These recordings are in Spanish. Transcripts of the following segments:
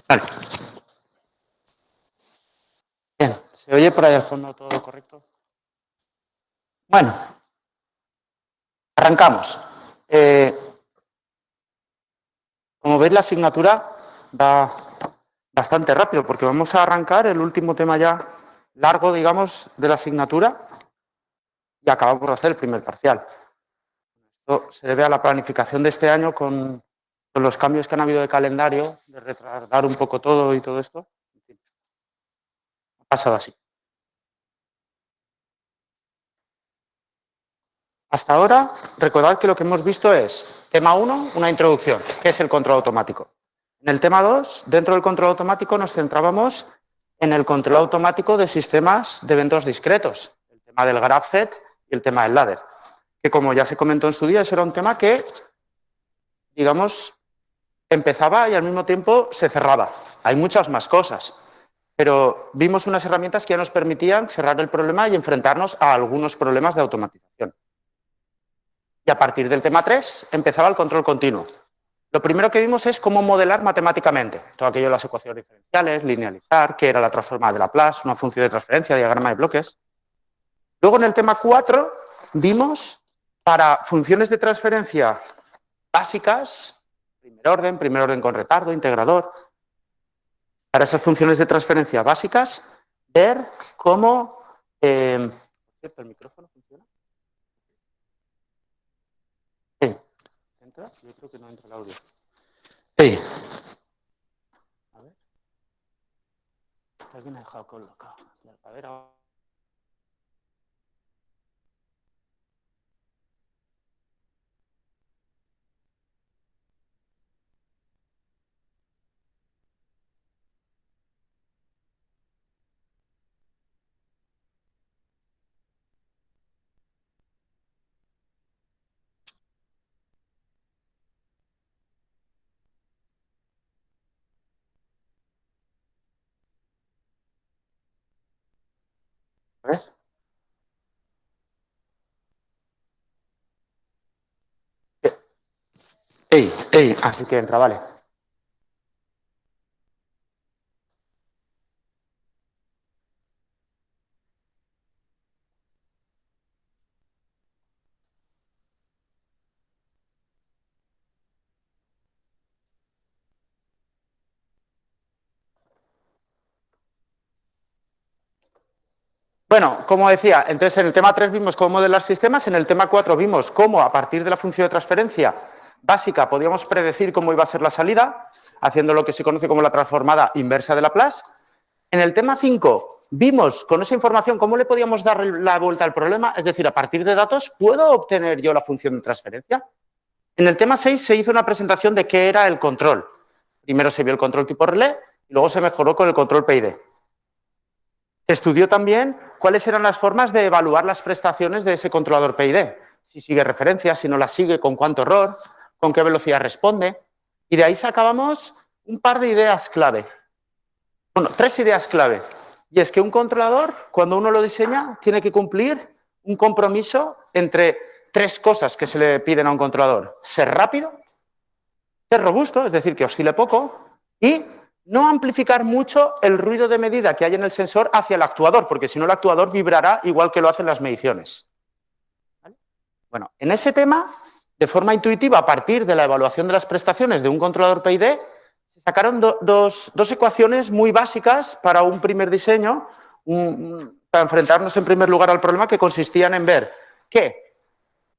Vale. Bien, ¿se oye por ahí al fondo todo correcto? Bueno, arrancamos. Como veis, la asignatura va bastante rápido porque vamos a arrancar el último tema ya largo, digamos, de la asignatura y acabamos de hacer el primer parcial. Esto se debe a la planificación de este año con los cambios que han habido de calendario, de retardar un poco todo y todo esto. En fin, ha pasado así. Hasta ahora, recordad que lo que hemos visto es, tema 1, una introducción, que es el control automático. En el tema 2, dentro del control automático, nos centrábamos en el control automático de sistemas de eventos discretos, el tema del graph set y el tema del ladder, que como ya se comentó en su día, ese era un tema que, digamos, empezaba y al mismo tiempo se cerraba. Hay muchas más cosas, pero vimos unas herramientas que ya nos permitían cerrar el problema y enfrentarnos a algunos problemas de automatización. Y a partir del tema 3 empezaba el control continuo. Lo primero que vimos es cómo modelar matemáticamente todo aquello de las ecuaciones diferenciales, linealizar, qué era la transformada de Laplace, una función de transferencia, diagrama de bloques. Luego en el tema 4 vimos para funciones de transferencia básicas, primer orden con retardo, integrador, para esas funciones de transferencia básicas, ver cómo... ¿El micrófono funciona? Sí. ¿Entra? Yo creo que no entra el audio. Sí. A ver. Alguien ha dejado colocado. A ver ahora. A ver. Así que entra, vale. Bueno, como decía, entonces en el tema 3 vimos cómo modelar sistemas, en el tema 4 vimos cómo a partir de la función de transferencia básica podíamos predecir cómo iba a ser la salida, haciendo lo que se conoce como la transformada inversa de Laplace. En el tema 5 vimos con esa información cómo le podíamos dar la vuelta al problema, es decir, a partir de datos, ¿puedo obtener yo la función de transferencia? En el tema 6 se hizo una presentación de qué era el control. Primero se vio el control tipo relé y luego se mejoró con el control PID. Se estudió también cuáles eran las formas de evaluar las prestaciones de ese controlador PID. Si sigue referencias, si no las sigue, con cuánto error, con qué velocidad responde. Y de ahí sacábamos un par de ideas clave. Bueno, 3 ideas clave. Y es que un controlador, cuando uno lo diseña, tiene que cumplir un compromiso entre 3 cosas que se le piden a un controlador. Ser rápido, ser robusto, es decir, que oscile poco, y no amplificar mucho el ruido de medida que hay en el sensor hacia el actuador, porque si no el actuador vibrará igual que lo hacen las mediciones. ¿Vale? Bueno, en ese tema, de forma intuitiva, a partir de la evaluación de las prestaciones de un controlador PID, se sacaron dos ecuaciones muy básicas para un primer diseño, para enfrentarnos en primer lugar al problema, que consistían en ver que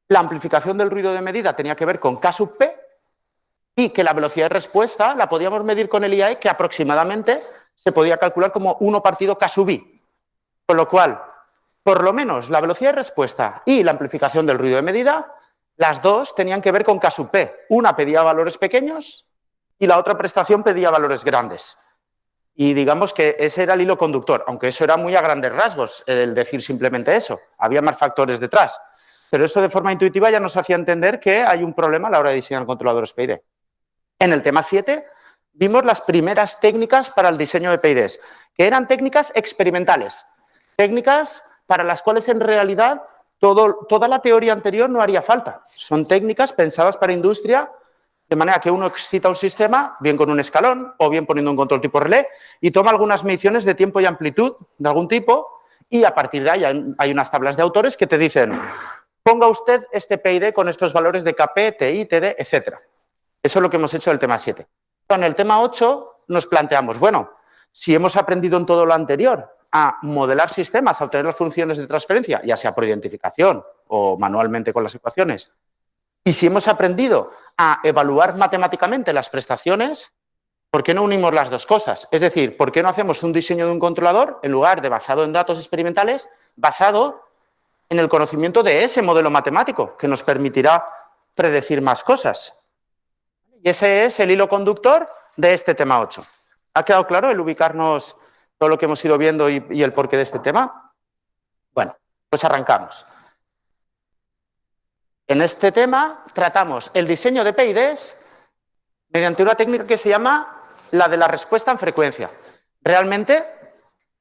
la amplificación del ruido de medida tenía que ver con K sub P, y que la velocidad de respuesta la podíamos medir con el IAE, que aproximadamente se podía calcular como 1 partido K sub I. Con lo cual, por lo menos la velocidad de respuesta y la amplificación del ruido de medida, las dos tenían que ver con K sub P. Una pedía valores pequeños y la otra prestación pedía valores grandes. Y digamos que ese era el hilo conductor, aunque eso era muy a grandes rasgos, el decir simplemente eso. Había más factores detrás. Pero eso de forma intuitiva ya nos hacía entender que hay un problema a la hora de diseñar controladores PID. En el tema 7 vimos las primeras técnicas para el diseño de PIDs, que eran técnicas experimentales, técnicas para las cuales en realidad toda la teoría anterior no haría falta. Son técnicas pensadas para industria De manera que uno excita un sistema, bien con un escalón o bien poniendo un control tipo relé, y toma algunas mediciones de tiempo y amplitud de algún tipo, y a partir de ahí hay unas tablas de autores que te dicen, ponga usted este PID con estos valores de KP, TI, TD, etc. Eso es lo que hemos hecho en el tema 7. En el tema 8 nos planteamos, bueno, si hemos aprendido en todo lo anterior a modelar sistemas, a obtener las funciones de transferencia, ya sea por identificación o manualmente con las ecuaciones, y si hemos aprendido a evaluar matemáticamente las prestaciones, ¿por qué no unimos las dos cosas? Es decir, ¿por qué no hacemos un diseño de un controlador en lugar de basado en datos experimentales, basado en el conocimiento de ese modelo matemático que nos permitirá predecir más cosas? Y ese es el hilo conductor de este tema 8. ¿Ha quedado claro el ubicarnos todo lo que hemos ido viendo y el porqué de este tema? Bueno, pues arrancamos. En este tema tratamos el diseño de PIDs mediante una técnica que se llama la de la respuesta en frecuencia. Realmente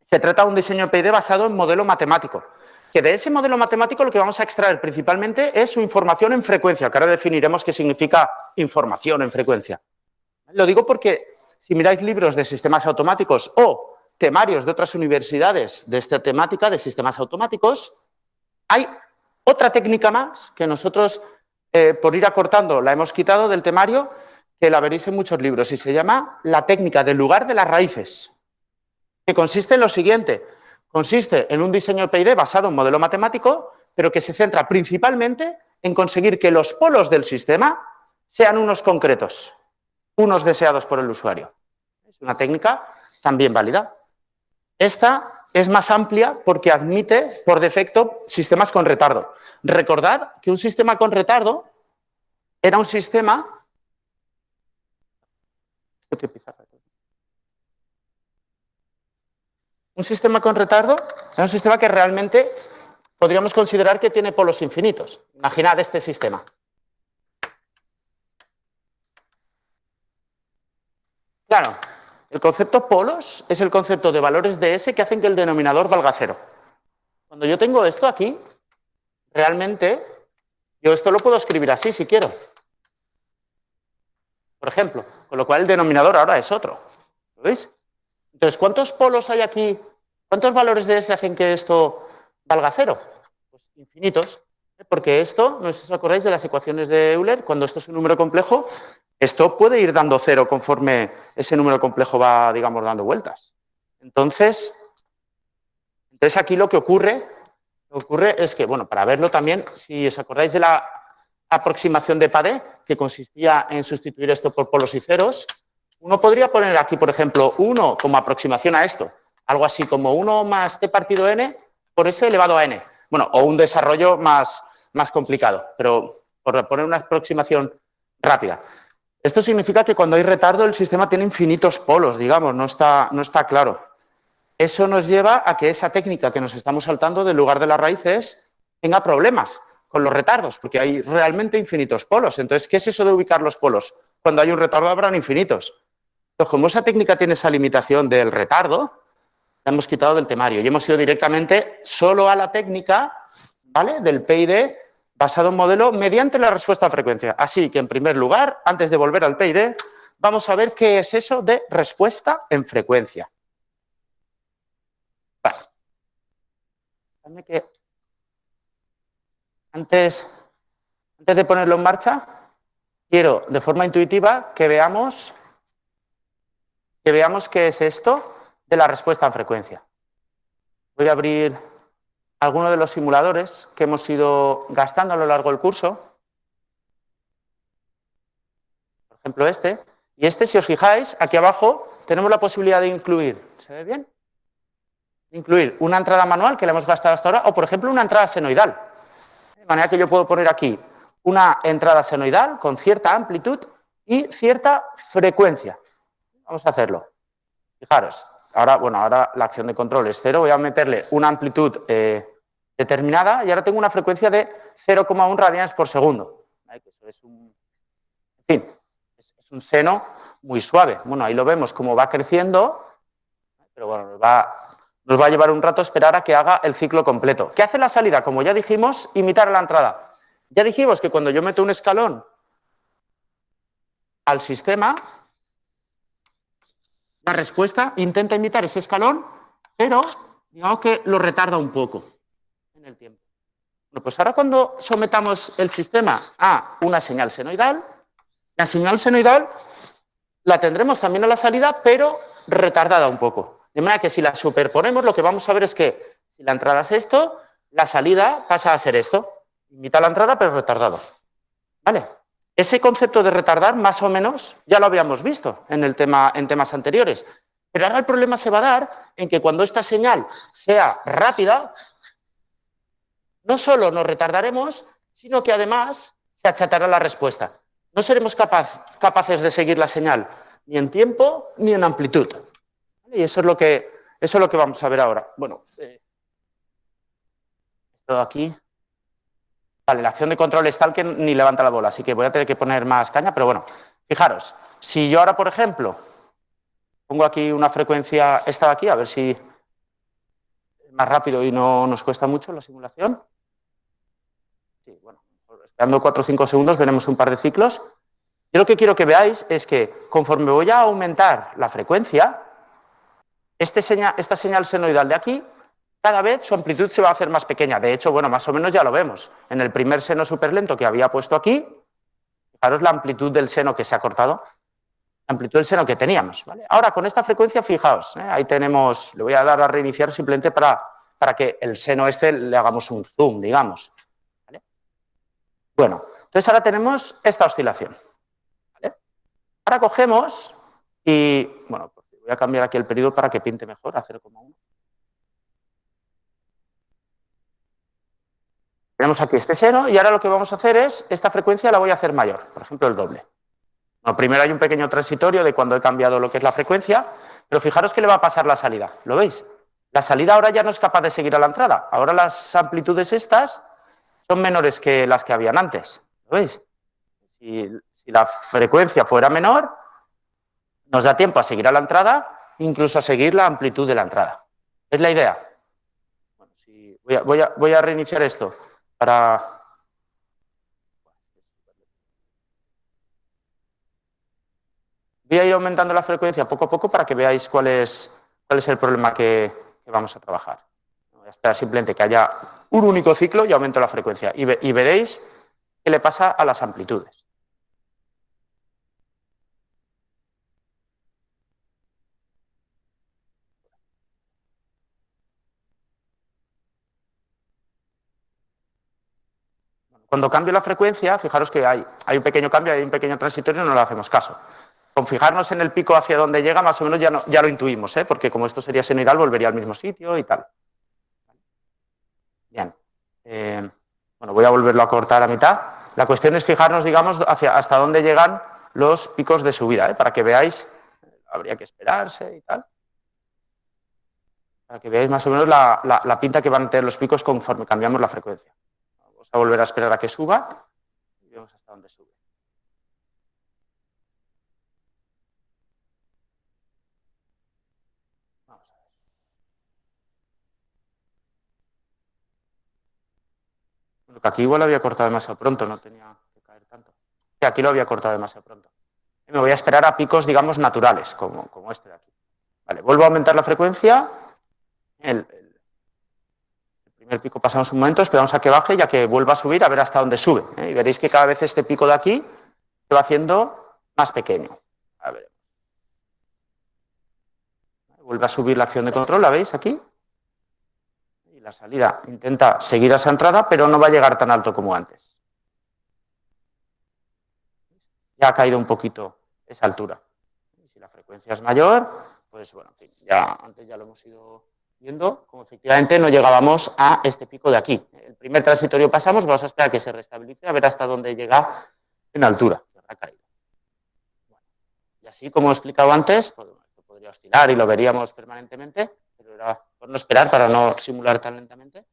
se trata de un diseño de PID basado en modelo matemático, que de ese modelo matemático lo que vamos a extraer principalmente es su información en frecuencia, que ahora definiremos qué significa información en frecuencia. Lo digo porque si miráis libros de sistemas automáticos o temarios de otras universidades de esta temática de sistemas automáticos, hay otra técnica más que nosotros, por ir acortando, la hemos quitado del temario, que la veréis en muchos libros, y se llama la técnica del lugar de las raíces, que consiste en lo siguiente. Consiste en un diseño de PID basado en modelo matemático, pero que se centra principalmente en conseguir que los polos del sistema sean unos concretos, unos deseados por el usuario. Es una técnica también válida. Esta es más amplia porque admite, por defecto, sistemas con retardo. Recordad que un sistema con retardo era un sistema... Un sistema con retardo era un sistema que realmente podríamos considerar que tiene polos infinitos. Imaginad este sistema. Claro, el concepto polos es el concepto de valores de S que hacen que el denominador valga cero. Cuando yo tengo esto aquí, realmente yo esto lo puedo escribir así si quiero. Por ejemplo, con lo cual el denominador ahora es otro. ¿Lo veis? Entonces, ¿cuántos polos hay aquí? ¿Cuántos valores de S hacen que esto valga cero? Pues infinitos. Porque esto, no sé si os acordáis de las ecuaciones de Euler, cuando esto es un número complejo, esto puede ir dando cero conforme ese número complejo va, digamos, dando vueltas. Entonces aquí lo que ocurre es que, bueno, para verlo también, si os acordáis de la aproximación de Padé, que consistía en sustituir esto por polos y ceros, uno podría poner aquí, por ejemplo, 1 como aproximación a esto, algo así como 1 más t partido n por s elevado a n. Bueno, o un desarrollo más complicado, pero por poner una aproximación rápida. Esto significa que cuando hay retardo el sistema tiene infinitos polos, digamos, no está claro. Eso nos lleva a que esa técnica que nos estamos saltando del lugar de las raíces tenga problemas con los retardos, porque hay realmente infinitos polos. Entonces, ¿qué es eso de ubicar los polos? Cuando hay un retardo habrán infinitos. Entonces, como esa técnica tiene esa limitación del retardo, la hemos quitado del temario y hemos ido directamente solo a la técnica, ¿vale?, del PID basado en modelo mediante la respuesta a frecuencia. Así que, en primer lugar, antes de volver al PID, vamos a ver qué es eso de respuesta en frecuencia. Vale. Dame que antes de ponerlo en marcha, quiero de forma intuitiva que veamos qué es esto de la respuesta en frecuencia. Voy a abrir algunos de los simuladores que hemos ido gastando a lo largo del curso. Por ejemplo, este. Y este, si os fijáis, aquí abajo tenemos la posibilidad de incluir, ¿se ve bien? Incluir una entrada manual que la hemos gastado hasta ahora o, por ejemplo, una entrada senoidal. De manera que yo puedo poner aquí una entrada senoidal con cierta amplitud y cierta frecuencia. Vamos a hacerlo. Fijaros, ahora la acción de control es 0. Voy a meterle una amplitud determinada y ahora tengo una frecuencia de 0,1 radianes por segundo. Eso es es un seno muy suave. Bueno, ahí lo vemos cómo va creciendo, pero bueno, nos va a llevar un rato esperar a que haga el ciclo completo. ¿Qué hace la salida? Como ya dijimos, imitar a la entrada. Ya dijimos que cuando yo meto un escalón al sistema, la respuesta intenta imitar ese escalón, pero digamos que lo retarda un poco en el tiempo. Bueno, pues ahora cuando sometamos el sistema a una señal senoidal, la señal senoidal la tendremos también a la salida, pero retardada un poco. De manera que si la superponemos, lo que vamos a ver es que si la entrada es esto, la salida pasa a ser esto. Imita la entrada, pero retardado. ¿Vale? Ese concepto de retardar, más o menos, ya lo habíamos visto en temas anteriores. Pero ahora el problema se va a dar en que cuando esta señal sea rápida, no solo nos retardaremos, sino que además se achatará la respuesta. No seremos capaces de seguir la señal ni en tiempo ni en amplitud. Y eso es lo que vamos a ver ahora. Bueno, esto aquí. Vale, la acción de control es tal que ni levanta la bola, así que voy a tener que poner más caña, pero bueno, fijaros, si yo ahora, por ejemplo, pongo aquí una frecuencia, esta de aquí, a ver si es más rápido y no nos cuesta mucho la simulación. Sí, bueno, esperando 4 o 5 segundos veremos un par de ciclos. Yo lo que quiero que veáis es que conforme voy a aumentar la frecuencia, esta señal senoidal de aquí, cada vez su amplitud se va a hacer más pequeña. De hecho, bueno, más o menos ya lo vemos. En el primer seno superlento que había puesto aquí, fijaros la amplitud del seno que se ha cortado, la amplitud del seno que teníamos. ¿Vale? Ahora, con esta frecuencia, fijaos, ahí tenemos, le voy a dar a reiniciar simplemente para que el seno este le hagamos un zoom, digamos. ¿Vale? Bueno, entonces ahora tenemos esta oscilación. ¿Vale? Ahora cogemos y, bueno, pues voy a cambiar aquí el periodo para que pinte mejor, a 0,1. Tenemos aquí este seno y ahora lo que vamos a hacer es, esta frecuencia la voy a hacer mayor, por ejemplo el doble. Bueno, primero hay un pequeño transitorio de cuando he cambiado lo que es la frecuencia, pero fijaros que le va a pasar la salida, ¿lo veis? La salida ahora ya no es capaz de seguir a la entrada, ahora las amplitudes estas son menores que las que habían antes, ¿lo veis? Si la frecuencia fuera menor, nos da tiempo a seguir a la entrada, incluso a seguir la amplitud de la entrada. ¿Es la idea? Bueno, voy a reiniciar esto. Voy a ir aumentando la frecuencia poco a poco para que veáis cuál es el problema que vamos a trabajar. Voy a esperar simplemente que haya un único ciclo y aumento la frecuencia. Y veréis qué le pasa a las amplitudes. Cuando cambio la frecuencia, fijaros que hay un pequeño cambio, hay un pequeño transitorio y no le hacemos caso. Con fijarnos en el pico hacia donde llega, más o menos ya lo intuimos, porque como esto sería senoidal, volvería al mismo sitio y tal. Bien. Bueno, voy a volverlo a cortar a mitad. La cuestión es fijarnos, digamos, hasta dónde llegan los picos de subida, para que veáis, habría que esperarse y tal. Para que veáis más o menos la pinta que van a tener los picos conforme cambiamos la frecuencia. Vamos a volver a esperar a que suba y vemos hasta dónde sube. Vamos a ver. Bueno, que aquí igual lo había cortado demasiado pronto, no tenía que caer tanto. Sí, aquí lo había cortado demasiado pronto. Y me voy a esperar a picos, digamos, naturales, como este de aquí. Vale, vuelvo a aumentar la frecuencia. El primer pico pasamos un momento, esperamos a que baje y a que vuelva a subir a ver hasta dónde sube. Y veréis que cada vez este pico de aquí se va haciendo más pequeño. A ver. Vuelve a subir la acción de control, ¿la veis aquí? Y la salida intenta seguir a esa entrada, pero no va a llegar tan alto como antes. Ya ha caído un poquito esa altura. Y si la frecuencia es mayor, pues bueno, en fin, antes ya lo hemos ido viendo, como efectivamente no llegábamos a este pico de aquí. El primer transitorio pasamos, vamos a esperar a que se restabilice, a ver hasta dónde llega en altura. Ha caído. Bueno, y así, como he explicado antes, podría oscilar y lo veríamos permanentemente, pero era por no esperar, para no simular tan lentamente.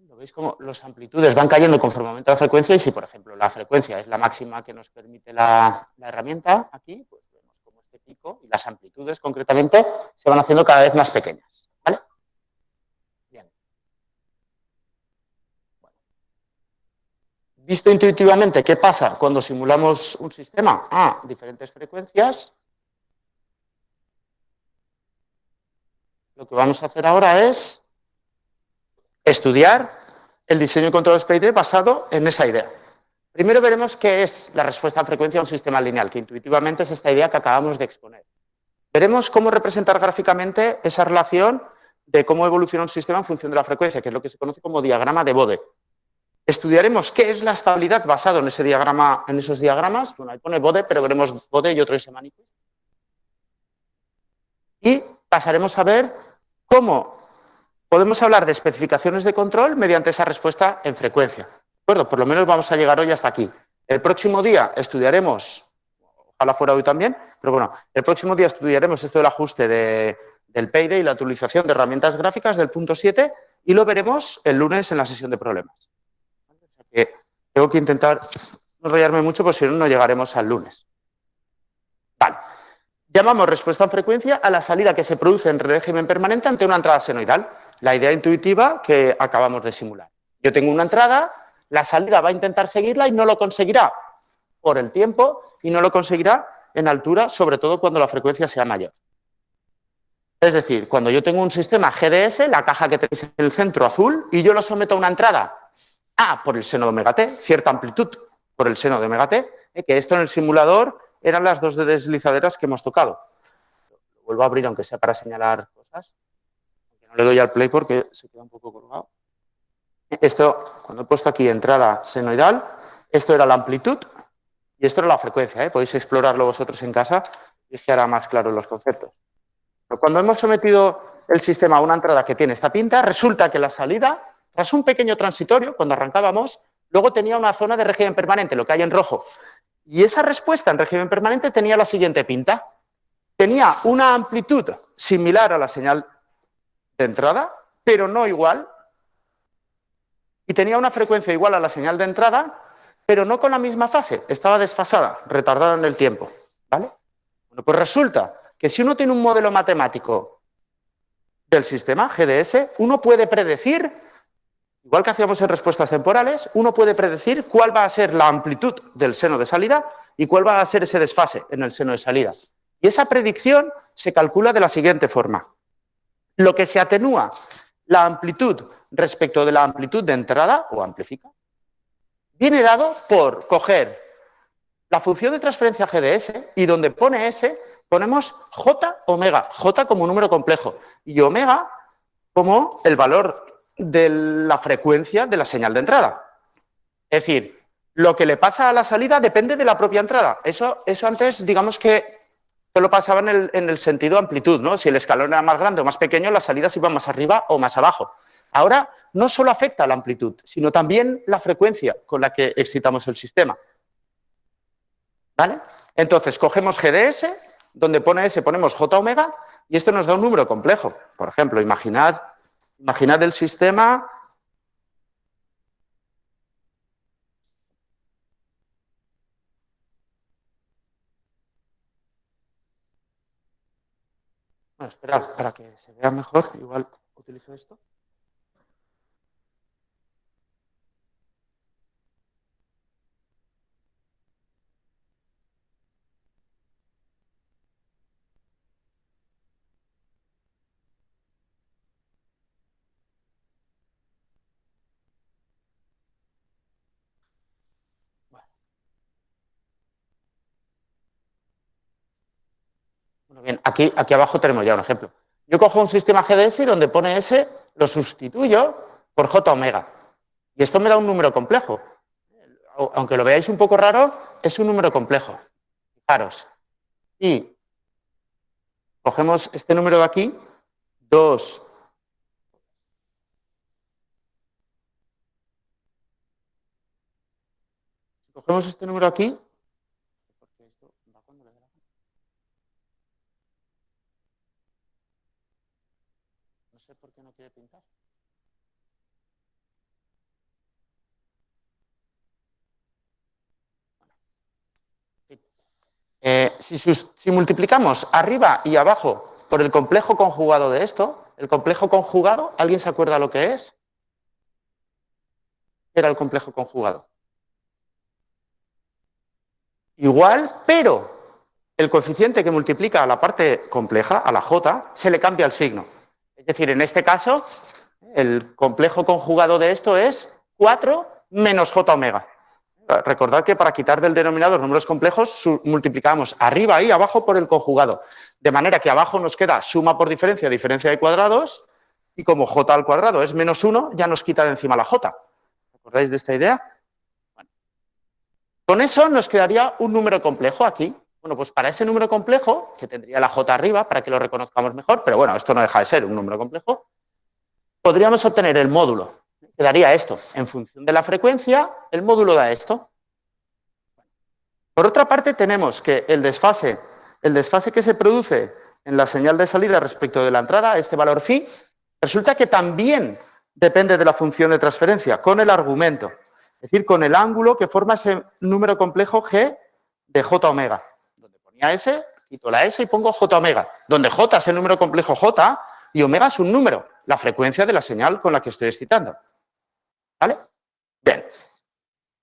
¿Lo veis como las amplitudes van cayendo conforme aumenta la frecuencia? Y si, por ejemplo, la frecuencia es la máxima que nos permite la herramienta aquí, pues vemos como este pico y las amplitudes concretamente se van haciendo cada vez más pequeñas. ¿Vale? Bien. Bueno. Visto intuitivamente qué pasa cuando simulamos un sistema a diferentes frecuencias, lo que vamos a hacer ahora es estudiar el diseño y control SPID basado en esa idea. Primero veremos qué es la respuesta a frecuencia a un sistema lineal, que intuitivamente es esta idea que acabamos de exponer. Veremos cómo representar gráficamente esa relación de cómo evoluciona un sistema en función de la frecuencia, que es lo que se conoce como diagrama de Bode. Estudiaremos qué es la estabilidad basado en ese diagrama, en esos diagramas. Bueno, ahí pone Bode, pero veremos Bode y otro Semánticos. Y pasaremos a ver cómo podemos hablar de especificaciones de control mediante esa respuesta en frecuencia. ¿De acuerdo? Por lo menos vamos a llegar hoy hasta aquí. El próximo día estudiaremos, ojalá fuera hoy también, pero bueno, el próximo día estudiaremos esto del ajuste del PID y la utilización de herramientas gráficas del punto 7 y lo veremos el lunes en la sesión de problemas. Tengo que intentar no enrollarme mucho, porque si no, no llegaremos al lunes. Vale. Llamamos respuesta en frecuencia a la salida que se produce en régimen permanente ante una entrada senoidal. La idea intuitiva que acabamos de simular. Yo tengo una entrada, la salida va a intentar seguirla y no lo conseguirá por el tiempo y no lo conseguirá en altura, sobre todo cuando la frecuencia sea mayor. Es decir, cuando yo tengo un sistema GDS, la caja que tenéis en el centro azul, y yo lo someto a una entrada A por el seno de omega t, cierta amplitud por el seno de omega t, que esto en el simulador eran las dos deslizaderas que hemos tocado. Lo vuelvo a abrir, aunque sea para señalar cosas. No le doy al play porque se queda un poco colgado. Esto, cuando he puesto aquí entrada senoidal, esto era la amplitud y esto era la frecuencia. Podéis explorarlo vosotros en casa y es que hará más claro los conceptos. Pero cuando hemos sometido el sistema a una entrada que tiene esta pinta, resulta que la salida, tras un pequeño transitorio, cuando arrancábamos, luego tenía una zona de régimen permanente, lo que hay en rojo. Y esa respuesta en régimen permanente tenía la siguiente pinta. Tenía una amplitud similar a la señal de entrada, pero no igual. Y tenía una frecuencia igual a la señal de entrada, pero no con la misma fase. Estaba desfasada, retardada en el tiempo. ¿Vale? Bueno, pues resulta que si uno tiene un modelo matemático del sistema GDS, uno puede predecir, igual que hacíamos en respuestas temporales, uno puede predecir cuál va a ser la amplitud del seno de salida y cuál va a ser ese desfase en el seno de salida. Y esa predicción se calcula de la siguiente forma. Lo que se atenúa la amplitud respecto de la amplitud de entrada, o amplifica, viene dado por coger la función de transferencia GDS y donde pone S ponemos J omega, J como número complejo y omega como el valor de la frecuencia de la señal de entrada. Es decir, lo que le pasa a la salida depende de la propia entrada. Eso antes, digamos que solo pasaba en el sentido amplitud, ¿no? Si el escalón era más grande o más pequeño, las salidas iban más arriba o más abajo. Ahora no solo afecta a la amplitud, sino también la frecuencia con la que excitamos el sistema. ¿Vale? Entonces, cogemos GDS, donde pone S ponemos J omega, y esto nos da un número complejo. Por ejemplo, imaginad el sistema. Bueno, esperad, para que se vea mejor, igual utilizo esto. Bueno, bien, aquí abajo tenemos ya un ejemplo. Yo cojo un sistema GDS y donde pone S lo sustituyo por J omega. Y esto me da un número complejo. Aunque lo veáis un poco raro, es un número complejo. Fijaros. Y cogemos este número de aquí, 2. Cogemos este número aquí. No sé por qué no quiere pintar. Si multiplicamos arriba y abajo por el complejo conjugado de esto, el complejo conjugado, ¿alguien se acuerda lo que es? ¿Qué era el complejo conjugado? igual, pero el coeficiente que multiplica a la parte compleja, a la j, se le cambia el signo. Es decir, en este caso, el complejo conjugado de esto es 4 menos j omega. Recordad que para quitar del denominador números complejos multiplicamos arriba y abajo por el conjugado. De manera que abajo nos queda suma por diferencia, diferencia de cuadrados, y como j al cuadrado es menos 1, ya nos quita de encima la j. ¿Acordáis de esta idea? Bueno. Con eso nos quedaría un número complejo aquí. Bueno, pues para ese número complejo, que tendría la j arriba para que lo reconozcamos mejor, pero bueno, esto no deja de ser un número complejo, podríamos obtener el módulo. Quedaría esto. En función de la frecuencia, el módulo da esto. Por otra parte, tenemos que el desfase que se produce en la señal de salida respecto de la entrada, este valor phi, resulta que también depende de la función de transferencia, con el argumento. Es decir, con el ángulo que forma ese número complejo g de j omega. Donde ponía s, quito la s y pongo j omega. Donde j es el número complejo j y omega es un número, la frecuencia de la señal con la que estoy excitando. ¿Vale? Bien.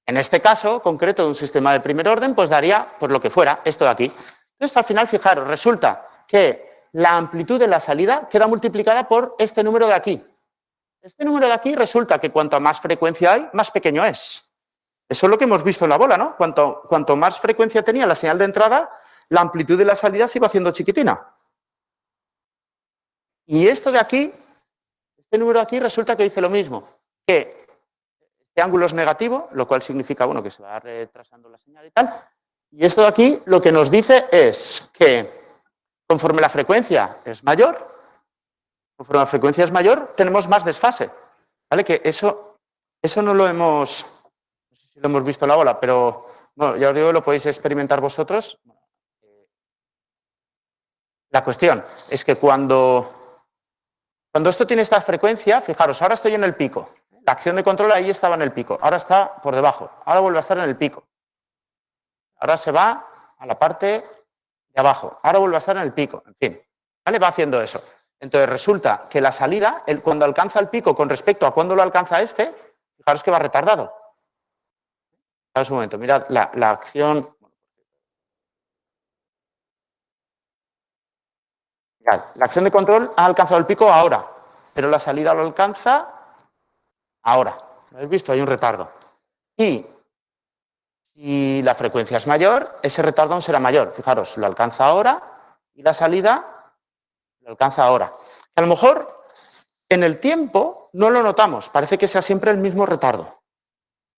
En este caso concreto de un sistema de primer orden, pues daría, por lo que fuera, esto de aquí. Entonces, al final, fijaros, resulta que la amplitud de la salida queda multiplicada por este número de aquí. Este número de aquí resulta que cuanto más frecuencia hay, más pequeño es. Eso es lo que hemos visto en la bola, ¿no? Cuanto más frecuencia tenía la señal de entrada, la amplitud de la salida se iba haciendo chiquitina. Y esto de aquí, este número de aquí resulta que dice lo mismo, que este ángulo es negativo, lo cual significa, bueno, que se va retrasando la señal y tal. Y esto de aquí lo que nos dice es que conforme la frecuencia es mayor, tenemos más desfase. ¿Vale? Que eso no lo hemos, no sé si lo hemos visto en la bola, pero bueno, ya os digo, lo podéis experimentar vosotros. La cuestión es que cuando esto tiene esta frecuencia, fijaros, ahora estoy en el pico. La acción de control ahí estaba en el pico, ahora está por debajo, ahora vuelve a estar en el pico. Ahora se va a la parte de abajo, ahora vuelve a estar en el pico, en fin, ¿vale? Va haciendo eso. Entonces resulta que la salida, cuando alcanza el pico con respecto a cuando lo alcanza este, fijaros que va retardado. Fijaros un momento, mirad, la acción... Mirad, la acción de control ha alcanzado el pico ahora, pero la salida lo alcanza ahora. ¿Lo habéis visto? Hay un retardo. Y si la frecuencia es mayor, ese retardo será mayor. Fijaros, lo alcanza ahora y la salida lo alcanza ahora. A lo mejor en el tiempo no lo notamos, parece que sea siempre el mismo retardo.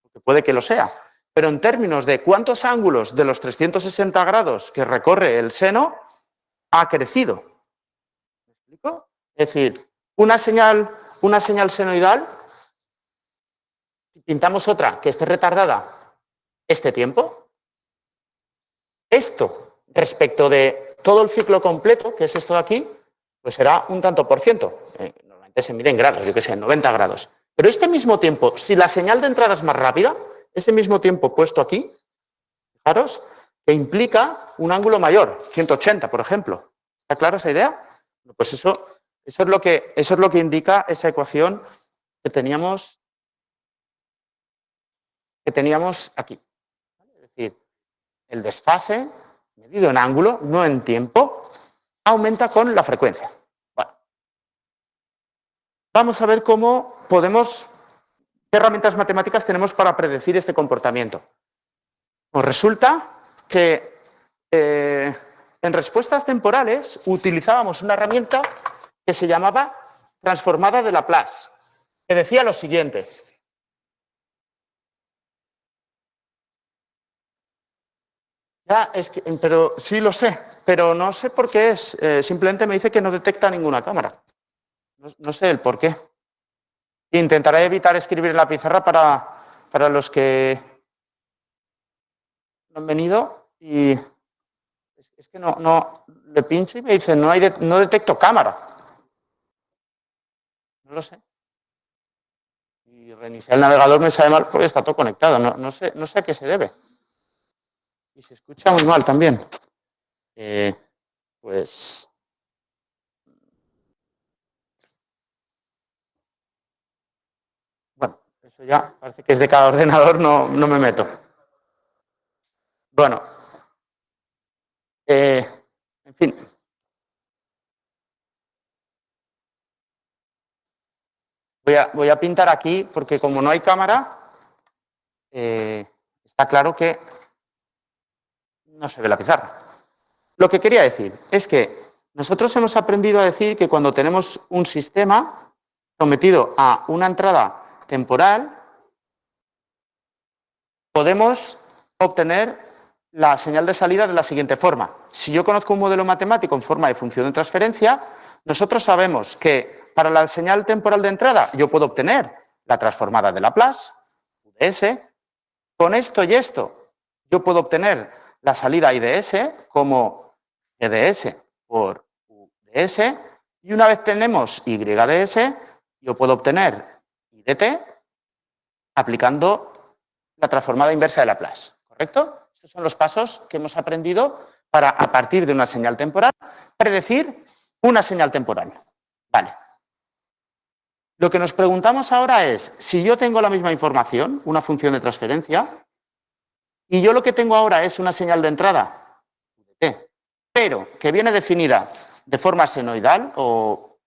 Porque puede que lo sea. Pero en términos de cuántos ángulos de los 360 grados que recorre el seno ha crecido. ¿Me explico? Es decir, una señal senoidal, si pintamos otra que esté retardada este tiempo, esto respecto de todo el ciclo completo, que es esto de aquí, pues será un tanto por ciento. Normalmente se mide en grados, yo que sé, en 90 grados. Pero este mismo tiempo, si la señal de entrada es más rápida, ese mismo tiempo puesto aquí, fijaros, que implica un ángulo mayor, 180, por ejemplo. ¿Está clara esa idea? Pues eso es lo que indica esa ecuación que teníamos aquí. Es decir, el desfase, medido en ángulo, no en tiempo, aumenta con la frecuencia. Bueno. Vamos a ver qué herramientas matemáticas tenemos para predecir este comportamiento. Pues resulta que en respuestas temporales utilizábamos una herramienta que se llamaba transformada de Laplace, que decía lo siguiente. Pero sí lo sé, pero no sé por qué es. Simplemente me dice que no detecta ninguna cámara. No sé el por qué. Intentaré evitar escribir en la pizarra para los que no han venido y es que no le pincho y me dice no detecto cámara. No lo sé. Y reiniciar el navegador me sale mal porque está todo conectado. No sé a qué se debe. Y se escucha muy mal también. Pues... Bueno, eso ya parece que es de cada ordenador, no me meto. Bueno, En fin. Voy a pintar aquí porque como no hay cámara, está claro que no se ve la pizarra. Lo que quería decir es que nosotros hemos aprendido a decir que cuando tenemos un sistema sometido a una entrada temporal, podemos obtener la señal de salida de la siguiente forma. Si yo conozco un modelo matemático en forma de función de transferencia, nosotros sabemos que para la señal temporal de entrada yo puedo obtener la transformada de Laplace, UDS. Con esto y esto yo puedo obtener la salida IDS como EDS por UDS. Y una vez tenemos YDS, yo puedo obtener IDT aplicando la transformada inversa de Laplace, ¿correcto? Estos son los pasos que hemos aprendido para, a partir de una señal temporal, predecir una señal temporal. Vale. Lo que nos preguntamos ahora es, si yo tengo la misma información, una función de transferencia, y yo lo que tengo ahora es una señal de entrada, pero que viene definida de forma senoidal o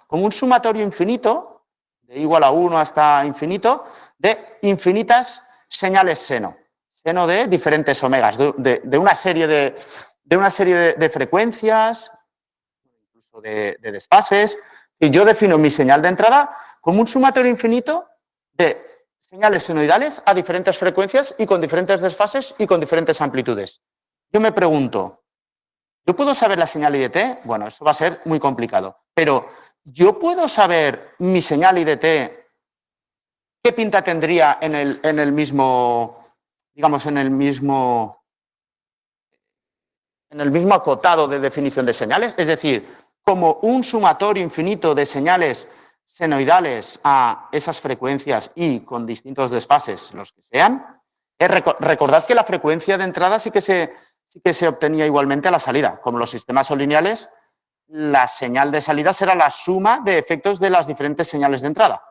como un sumatorio infinito, de igual a 1 hasta infinito, de infinitas señales seno. Seno de diferentes omegas, de una serie de frecuencias, incluso de desfases. Y yo defino mi señal de entrada como un sumatorio infinito de señales senoidales a diferentes frecuencias y con diferentes desfases y con diferentes amplitudes. Yo me pregunto, ¿yo puedo saber la señal IDT? Bueno, eso va a ser muy complicado, pero ¿yo puedo saber mi señal IDT qué pinta tendría en el mismo, digamos, en el mismo acotado de definición de señales? Es decir, como un sumatorio infinito de señales senoidales a esas frecuencias y con distintos desfases, los que sean. Recordad que la frecuencia de entrada sí que se obtenía igualmente a la salida. Como los sistemas son lineales, la señal de salida será la suma de efectos de las diferentes señales de entrada.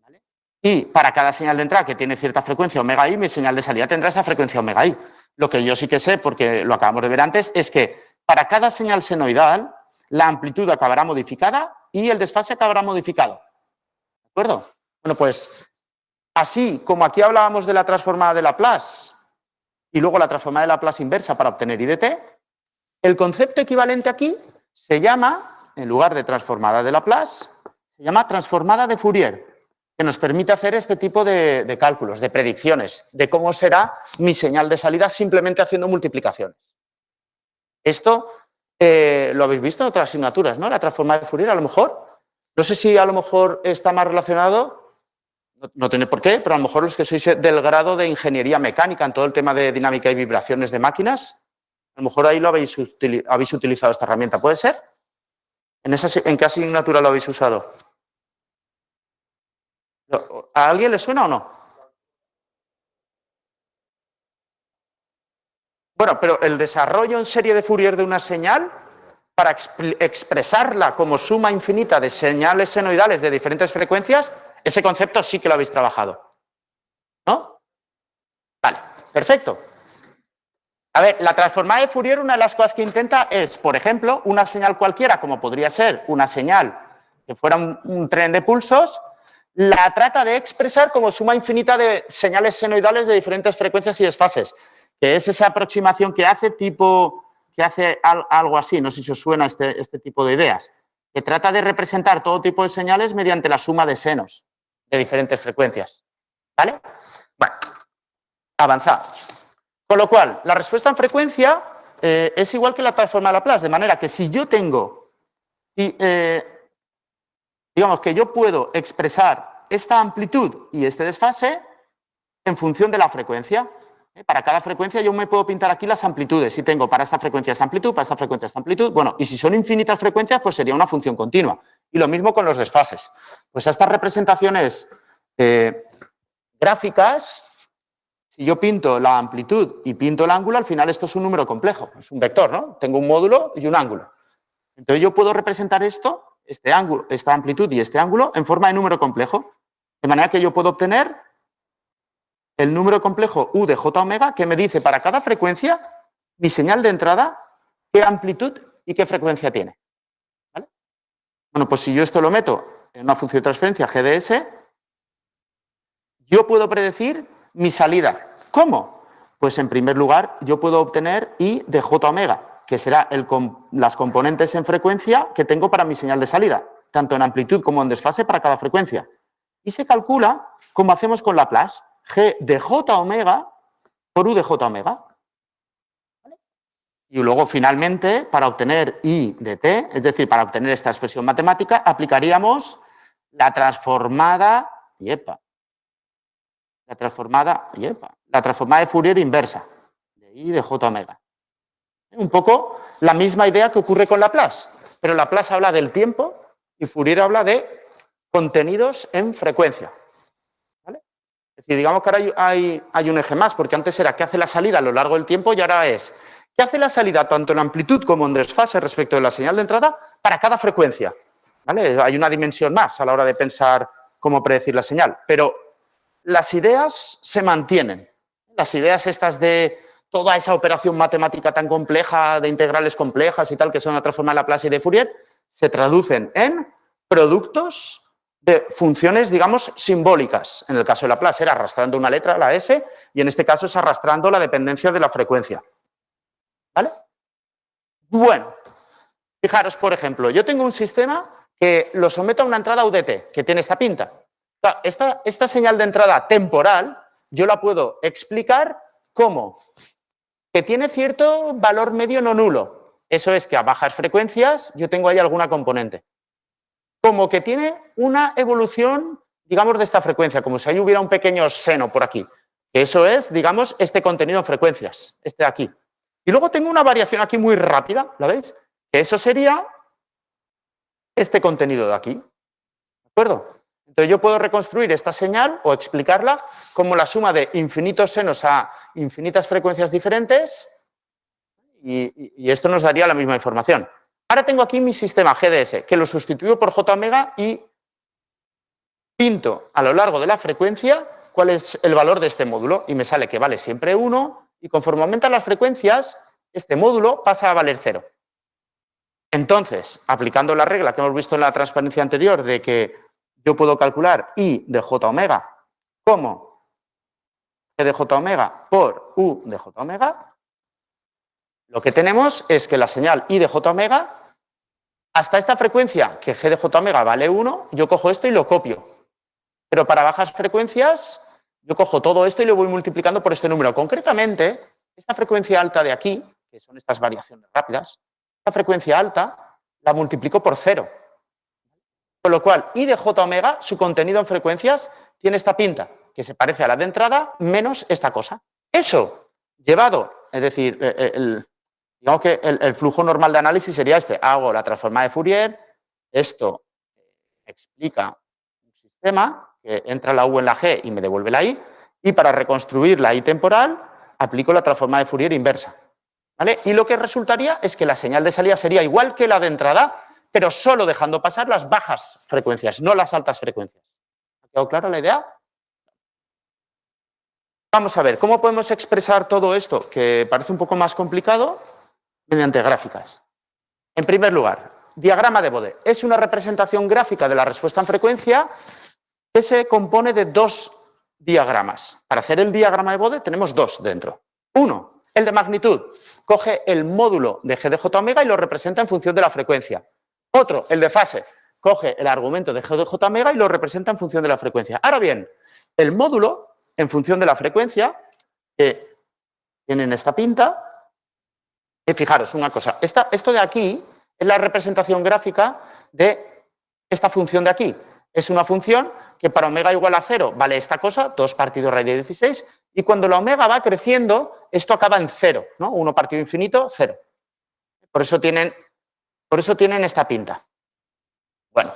¿Vale? Y para cada señal de entrada que tiene cierta frecuencia omega i, mi señal de salida tendrá esa frecuencia omega i. Lo que yo sí que sé, porque lo acabamos de ver antes, es que para cada señal senoidal, la amplitud acabará modificada y el desfase acabará modificado. ¿De acuerdo? Bueno, pues así como aquí hablábamos de la transformada de Laplace y luego la transformada de Laplace inversa para obtener IDT, el concepto equivalente aquí se llama, en lugar de transformada de Laplace, se llama transformada de Fourier, que nos permite hacer este tipo de cálculos, de predicciones, de cómo será mi señal de salida simplemente haciendo multiplicaciones. Esto lo habéis visto en otras asignaturas, ¿no? La transformada de Fourier, a lo mejor. No sé si a lo mejor está más relacionado, no tiene por qué, pero a lo mejor los que sois del grado de ingeniería mecánica en todo el tema de dinámica y vibraciones de máquinas, a lo mejor ahí lo habéis utilizado esta herramienta. ¿Puede ser? ¿En qué asignatura lo habéis usado? ¿A alguien le suena o no? Bueno, pero el desarrollo en serie de Fourier de una señal, para expresarla como suma infinita de señales senoidales de diferentes frecuencias, ese concepto sí que lo habéis trabajado. ¿No? Vale, perfecto. A ver, la transformada de Fourier, una de las cosas que intenta es, por ejemplo, una señal cualquiera, como podría ser una señal que fuera un tren de pulsos, la trata de expresar como suma infinita de señales senoidales de diferentes frecuencias y desfases, que es esa aproximación que hace algo así, no sé si os suena este tipo de ideas, que trata de representar todo tipo de señales mediante la suma de senos de diferentes frecuencias. ¿Vale? Bueno, avanzamos. Con lo cual, la respuesta en frecuencia es igual que la transformada de Laplace, de manera que si yo tengo, digamos que yo puedo expresar esta amplitud y este desfase en función de la frecuencia. Para cada frecuencia yo me puedo pintar aquí las amplitudes. Si tengo para esta frecuencia esta amplitud, para esta frecuencia esta amplitud, bueno, y si son infinitas frecuencias, pues sería una función continua. Y lo mismo con los desfases. Pues a estas representaciones gráficas, si yo pinto la amplitud y pinto el ángulo, al final esto es un número complejo, es un vector, ¿no? Tengo un módulo y un ángulo. Entonces yo puedo representar esto, este ángulo, esta amplitud y este ángulo, en forma de número complejo. De manera que yo puedo obtener el número complejo U de J omega que me dice para cada frecuencia mi señal de entrada, qué amplitud y qué frecuencia tiene. ¿Vale? Bueno, pues si yo esto lo meto en una función de transferencia GDS, yo puedo predecir mi salida. ¿Cómo? Pues en primer lugar, yo puedo obtener I de J omega, que será las componentes en frecuencia que tengo para mi señal de salida, tanto en amplitud como en desfase para cada frecuencia. Y se calcula como hacemos con Laplace, G de J omega por U de J omega. Y luego, finalmente, para obtener I de T, es decir, para obtener esta expresión matemática, aplicaríamos la transformada de Fourier inversa, de I de J omega. Un poco la misma idea que ocurre con Laplace, pero Laplace habla del tiempo y Fourier habla de contenidos en frecuencia. ¿Vale? Es decir, digamos que ahora hay un eje más, porque antes era qué hace la salida a lo largo del tiempo y ahora es qué hace la salida tanto en amplitud como en desfase respecto de la señal de entrada para cada frecuencia. ¿Vale? Hay una dimensión más a la hora de pensar cómo predecir la señal, pero las ideas se mantienen. Las ideas estas de toda esa operación matemática tan compleja, de integrales complejas y tal, que son otra forma de Laplace y de Fourier, se traducen en productos de funciones, digamos, simbólicas. En el caso de Laplace era arrastrando una letra, la S, y en este caso es arrastrando la dependencia de la frecuencia. ¿Vale? Bueno, fijaros, por ejemplo, yo tengo un sistema que lo someto a una entrada UDT, que tiene esta pinta. Esta señal de entrada temporal, yo la puedo explicar como que tiene cierto valor medio no nulo. Eso es que a bajas frecuencias yo tengo ahí alguna componente. Como que tiene una evolución, digamos, de esta frecuencia, como si ahí hubiera un pequeño seno por aquí. Eso es, digamos, este contenido en frecuencias, este de aquí. Y luego tengo una variación aquí muy rápida, ¿la veis? Que eso sería este contenido de aquí. ¿De acuerdo? Entonces yo puedo reconstruir esta señal o explicarla como la suma de infinitos senos a infinitas frecuencias diferentes y esto nos daría la misma información. Ahora tengo aquí mi sistema GDS, que lo sustituyo por J omega y pinto a lo largo de la frecuencia cuál es el valor de este módulo y me sale que vale siempre 1 y conforme aumentan las frecuencias, este módulo pasa a valer 0. Entonces, aplicando la regla que hemos visto en la transparencia anterior de que yo puedo calcular I de J omega como G de J omega por U de J omega, lo que tenemos es que la señal I de J omega, hasta esta frecuencia, que G de J omega vale 1, yo cojo esto y lo copio. Pero para bajas frecuencias, yo cojo todo esto y lo voy multiplicando por este número. Concretamente, esta frecuencia alta de aquí, que son estas variaciones rápidas, esta frecuencia alta la multiplico por 0. Con lo cual, I de J omega, su contenido en frecuencias, tiene esta pinta, que se parece a la de entrada, menos esta cosa. Eso, llevado, es decir, digamos que el flujo normal de análisis sería este. Hago la transformada de Fourier, esto explica un sistema que entra la U en la G y me devuelve la I, y para reconstruir la I temporal, aplico la transformada de Fourier inversa. ¿Vale? Y lo que resultaría es que la señal de salida sería igual que la de entrada, pero solo dejando pasar las bajas frecuencias, no las altas frecuencias. ¿Ha quedado clara la idea? Vamos a ver, ¿cómo podemos expresar todo esto? Que parece un poco más complicado, mediante gráficas. En primer lugar, diagrama de Bode. Es una representación gráfica de la respuesta en frecuencia que se compone de dos diagramas. Para hacer el diagrama de Bode tenemos dos dentro. Uno, el de magnitud. Coge el módulo de G de J omega y lo representa en función de la frecuencia. Otro, el de fase, coge el argumento de G de J omega y lo representa en función de la frecuencia. Ahora bien, el módulo, en función de la frecuencia, tienen esta pinta. Y fijaros una cosa, esto de aquí es la representación gráfica de esta función de aquí. Es una función que para omega igual a 0 vale esta cosa, 2 partido raíz de 16, y cuando la omega va creciendo, esto acaba en 0, ¿no? 1 partido infinito, 0. Por eso tienen esta pinta. Bueno,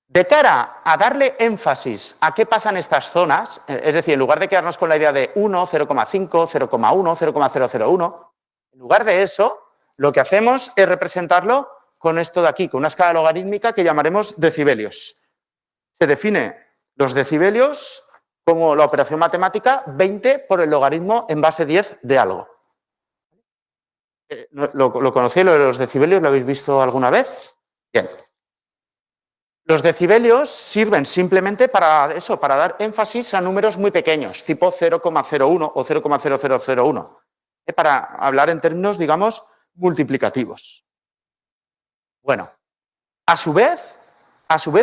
de cara a darle énfasis a qué pasa en estas zonas, es decir, en lugar de quedarnos con la idea de 1, 0,5, 0,1, 0,001, en lugar de eso, lo que hacemos es representarlo con esto de aquí, con una escala logarítmica que llamaremos decibelios. Se define los decibelios como la operación matemática 20 por el logaritmo en base 10 de algo. ¿Lo conocéis, lo de los decibelios? ¿Lo habéis visto alguna vez? Bien. Los decibelios sirven simplemente para eso, para dar énfasis a números muy pequeños, tipo 0,01 o 0,0001, para hablar en términos, digamos, multiplicativos. Bueno, a su vez,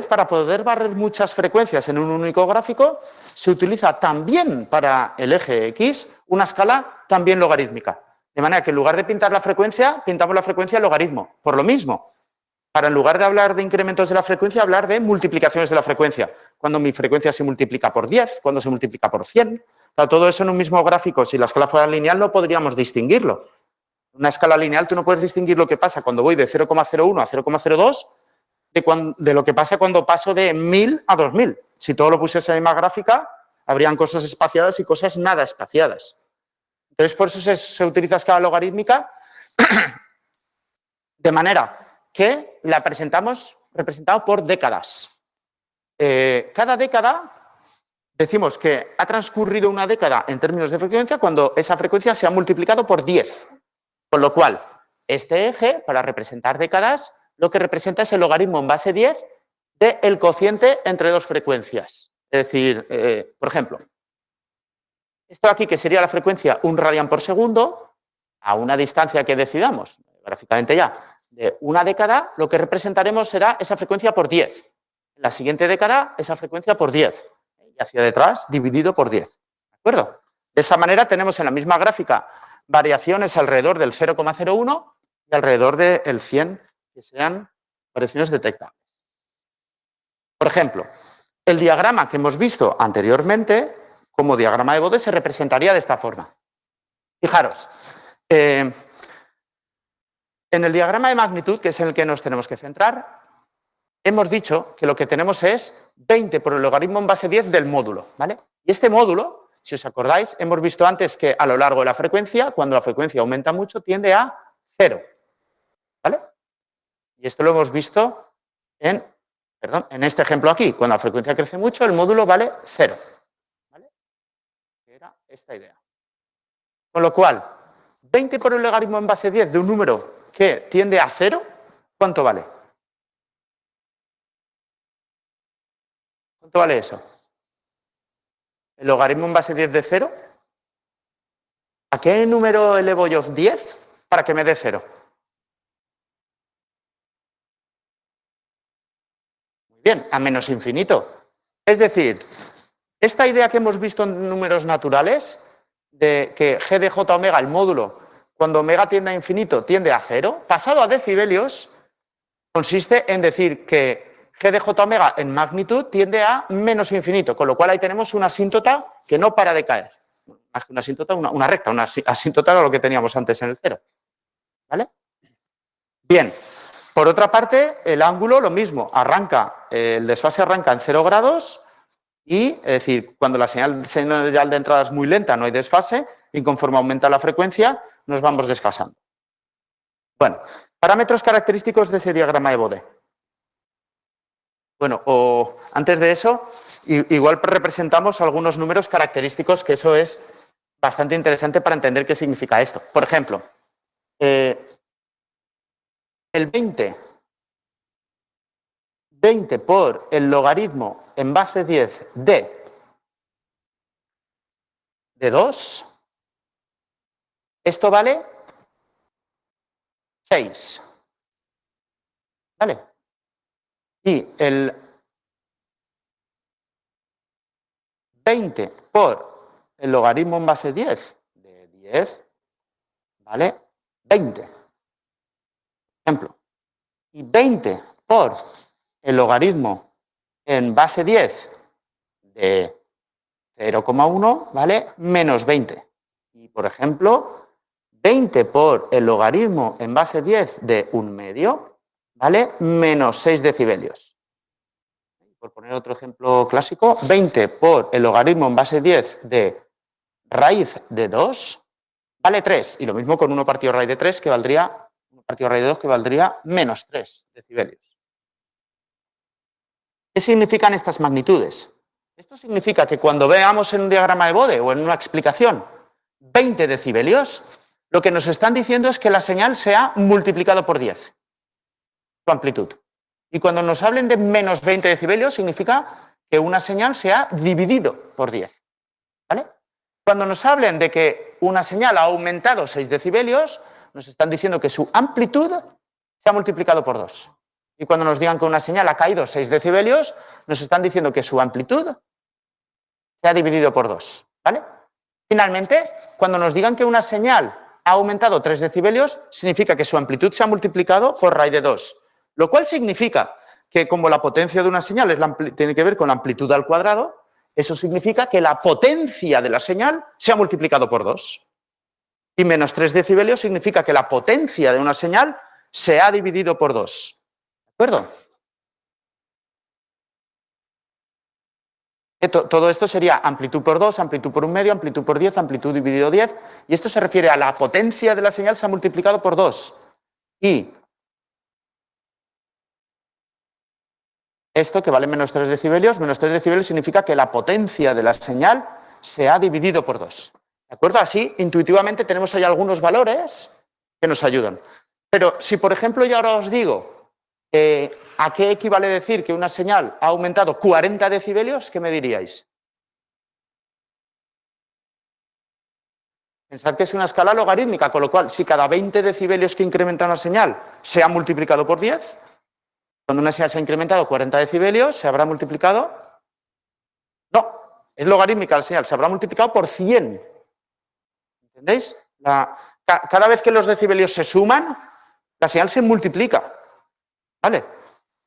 para poder barrer muchas frecuencias en un único gráfico, se utiliza también para el eje X una escala también logarítmica. De manera que en lugar de pintar la frecuencia, pintamos la frecuencia logaritmo. Por lo mismo, para en lugar de hablar de incrementos de la frecuencia, hablar de multiplicaciones de la frecuencia. Cuando mi frecuencia se multiplica por 10, cuando se multiplica por 100. Claro, todo eso en un mismo gráfico, si la escala fuera lineal, no podríamos distinguirlo. En una escala lineal tú no puedes distinguir lo que pasa cuando voy de 0,01 a 0,02 de lo que pasa cuando paso de 1000 a 2000. Si todo lo pusiese en la misma gráfica, habrían cosas espaciadas y cosas nada espaciadas. Entonces, por eso se utiliza escala logarítmica de manera que la representado por décadas. Cada década, decimos que ha transcurrido una década en términos de frecuencia cuando esa frecuencia se ha multiplicado por 10. Con lo cual, este eje, para representar décadas, lo que representa es el logaritmo en base 10 del cociente entre dos frecuencias. Es decir, por ejemplo, esto aquí que sería la frecuencia 1 radian por segundo, a una distancia que decidamos, gráficamente ya, de una década, lo que representaremos será esa frecuencia por 10. En la siguiente década, esa frecuencia por 10. Y hacia detrás, dividido por 10. ¿De acuerdo? De esta manera tenemos en la misma gráfica variaciones alrededor del 0,01 y alrededor del 100, que sean variaciones detectables. Por ejemplo, el diagrama que hemos visto anteriormente, como diagrama de Bode, se representaría de esta forma. Fijaros, en el diagrama de magnitud, que es en el que nos tenemos que centrar, hemos dicho que lo que tenemos es 20 por el logaritmo en base 10 del módulo, ¿vale? Y este módulo, si os acordáis, hemos visto antes que a lo largo de la frecuencia, cuando la frecuencia aumenta mucho, tiende a 0, ¿vale? Y esto lo hemos visto en este ejemplo aquí. Cuando la frecuencia crece mucho, el módulo vale 0, ¿vale? Que era esta idea. Con lo cual, 20 por el logaritmo en base 10 de un número que tiende a 0, ¿cuánto vale? ¿Cuánto vale eso? ¿El logaritmo en base 10 de 0? ¿A qué número elevo yo 10 para que me dé 0? Muy bien, a menos infinito. Es decir, esta idea que hemos visto en números naturales, de que g de j omega, el módulo, cuando omega tiende a infinito, tiende a 0, pasado a decibelios, consiste en decir que g de j omega en magnitud tiende a menos infinito, con lo cual ahí tenemos una asíntota que no para de caer. Más que una asíntota, una recta, una asíntota era lo que teníamos antes en el 0. ¿Vale? Bien, por otra parte, el ángulo lo mismo, el desfase arranca en 0 grados y, es decir, cuando la señal de entrada es muy lenta, no hay desfase, y conforme aumenta la frecuencia, nos vamos desfasando. Bueno, parámetros característicos de ese diagrama de Bode. Bueno, o antes de eso, igual representamos algunos números característicos, que eso es bastante interesante para entender qué significa esto. Por ejemplo, el 20 por el logaritmo en base 10 de 2, esto vale 6. ¿Vale? Y el 20 por el logaritmo en base 10 de 10 vale 20. Ejemplo. Y 20 por el logaritmo en base 10 de 0,1 vale menos 20. Y, por ejemplo, 20 por el logaritmo en base 10 de 1/2 vale menos 6 decibelios. Por poner otro ejemplo clásico, 20 por el logaritmo en base 10 de raíz de 2 vale 3. Y lo mismo con 1 partido raíz de 3, que valdría 1 partido raíz de 2, que valdría menos 3 decibelios. ¿Qué significan estas magnitudes? Esto significa que cuando veamos en un diagrama de Bode o en una explicación 20 decibelios, lo que nos están diciendo es que la señal se ha multiplicado por 10, su amplitud. Y cuando nos hablen de menos 20 decibelios, significa que una señal se ha dividido por 10. ¿Vale? Cuando nos hablen de que una señal ha aumentado 6 decibelios, nos están diciendo que su amplitud se ha multiplicado por 2. Y cuando nos digan que una señal ha caído 6 decibelios, nos están diciendo que su amplitud se ha dividido por 2. ¿Vale? Finalmente, cuando nos digan que una señal ha aumentado 3 decibelios, significa que su amplitud se ha multiplicado por raíz de 2. Lo cual significa que como la potencia de una señal tiene que ver con la amplitud al cuadrado, eso significa que la potencia de la señal se ha multiplicado por 2. Y menos 3 decibelios significa que la potencia de una señal se ha dividido por 2. ¿De acuerdo? Todo esto sería amplitud por 2, amplitud por 1/2, amplitud por 10, amplitud dividido 10. Y esto se refiere a la potencia de la señal se ha multiplicado por 2. Y esto que vale menos 3 decibelios significa que la potencia de la señal se ha dividido por 2. ¿De acuerdo? Así, intuitivamente tenemos ahí algunos valores que nos ayudan. Pero si, por ejemplo, yo ahora os digo ¿a qué equivale decir que una señal ha aumentado 40 decibelios? ¿Qué me diríais? Pensad que es una escala logarítmica, con lo cual, si cada 20 decibelios que incrementa una señal se ha multiplicado por 10, cuando una señal se ha incrementado 40 decibelios, ¿se habrá multiplicado? No, es logarítmica la señal, se habrá multiplicado por 100. ¿Entendéis? Cada vez que los decibelios se suman, la señal se multiplica. ¿Vale?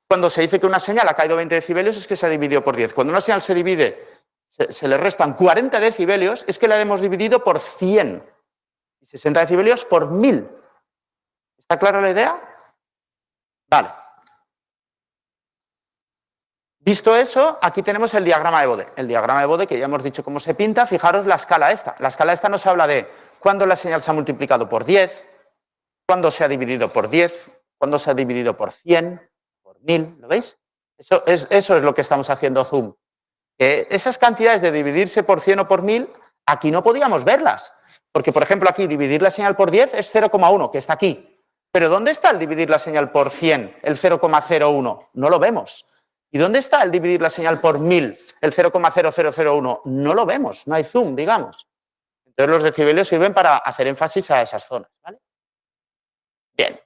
Cuando se dice que una señal ha caído 20 decibelios es que se ha dividido por 10. Cuando una señal se divide, se le restan 40 decibelios, es que la hemos dividido por 100. Y 60 decibelios por 1000. ¿Está clara la idea? Vale. Visto eso, aquí tenemos el diagrama de Bode. El diagrama de Bode, que ya hemos dicho cómo se pinta, fijaros la escala esta. La escala esta nos habla de cuándo la señal se ha multiplicado por 10, cuándo se ha dividido por 10, cuándo se ha dividido por 100, por 1000, ¿lo veis? Eso es lo que estamos haciendo zoom. Esas cantidades de dividirse por 100 o por 1000, aquí no podíamos verlas. Porque, por ejemplo, aquí dividir la señal por 10 es 0,1, que está aquí. Pero ¿dónde está el dividir la señal por 100, el 0,01? No lo vemos. ¿Y dónde está el dividir la señal por 1000, el 0,0001? No lo vemos, no hay zoom, digamos. Entonces los decibelios sirven para hacer énfasis a esas zonas, ¿vale? Bien.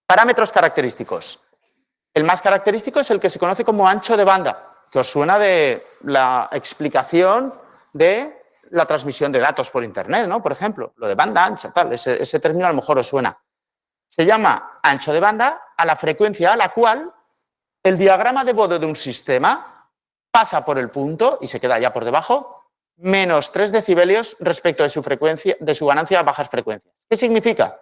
Parámetros característicos. El más característico es el que se conoce como ancho de banda, que os suena de la explicación de la transmisión de datos por Internet, ¿no? Por ejemplo, lo de banda ancha, tal, ese término a lo mejor os suena. Se llama ancho de banda a la frecuencia a la cual el diagrama de Bode de un sistema pasa por el punto, y se queda ya por debajo, menos 3 decibelios respecto de su ganancia a bajas frecuencias. ¿Qué significa?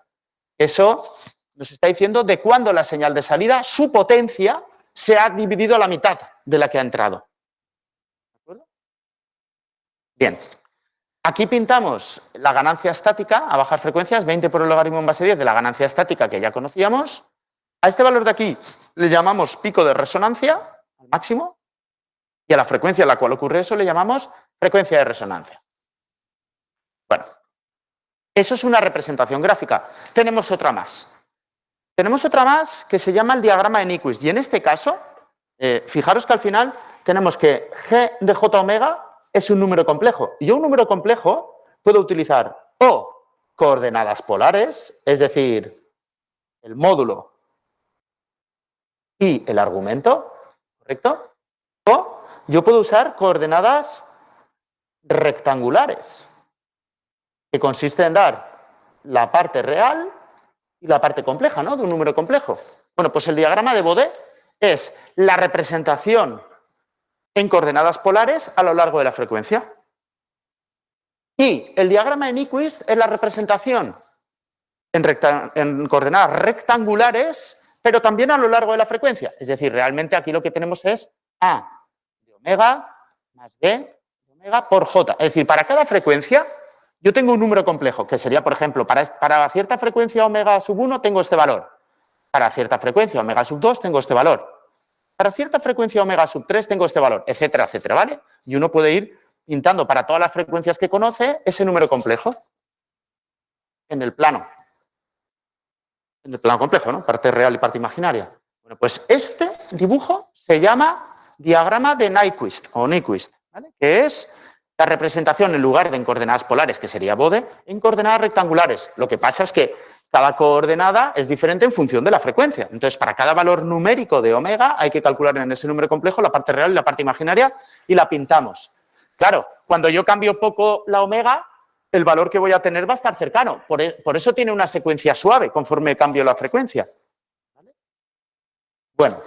Eso nos está diciendo de cuándo la señal de salida, su potencia, se ha dividido a la mitad de la que ha entrado. ¿De acuerdo? Bien. Aquí pintamos la ganancia estática a bajas frecuencias, 20 por el logaritmo en base 10 de la ganancia estática que ya conocíamos. A este valor de aquí le llamamos pico de resonancia, al máximo, y a la frecuencia a la cual ocurre eso le llamamos frecuencia de resonancia. Bueno, eso es una representación gráfica. Tenemos otra más. Tenemos otra más que se llama el diagrama de Nyquist. Y en este caso, fijaros que al final tenemos que G de J omega es un número complejo. Y yo un número complejo puedo utilizar o coordenadas polares, es decir, el módulo y el argumento, ¿correcto? O yo puedo usar coordenadas rectangulares, que consiste en dar la parte real y la parte compleja, ¿no? De un número complejo. Bueno, pues el diagrama de Bode es la representación en coordenadas polares a lo largo de la frecuencia. Y el diagrama de Nyquist es la representación en coordenadas rectangulares, pero también a lo largo de la frecuencia. Es decir, realmente aquí lo que tenemos es A de omega más B de omega por J. Es decir, para cada frecuencia yo tengo un número complejo, que sería, por ejemplo, para cierta frecuencia omega sub 1 tengo este valor. Para cierta frecuencia omega sub 2 tengo este valor. Para cierta frecuencia omega sub 3 tengo este valor, etcétera, etcétera, ¿vale? y uno puede ir pintando para todas las frecuencias que conoce ese número complejo en el plano. En el plano complejo, ¿no? Parte real y parte imaginaria. Bueno, pues este dibujo se llama diagrama de Nyquist o Nyquist, ¿vale? Que es la representación en lugar de en coordenadas polares, que sería Bode, en coordenadas rectangulares. Lo que pasa es que cada coordenada es diferente en función de la frecuencia. Entonces, para cada valor numérico de omega hay que calcular en ese número complejo la parte real y la parte imaginaria y la pintamos. Claro, cuando yo cambio poco la omega, el valor que voy a tener va a estar cercano. Por eso tiene una secuencia suave conforme cambio la frecuencia. ¿Vale? Bueno,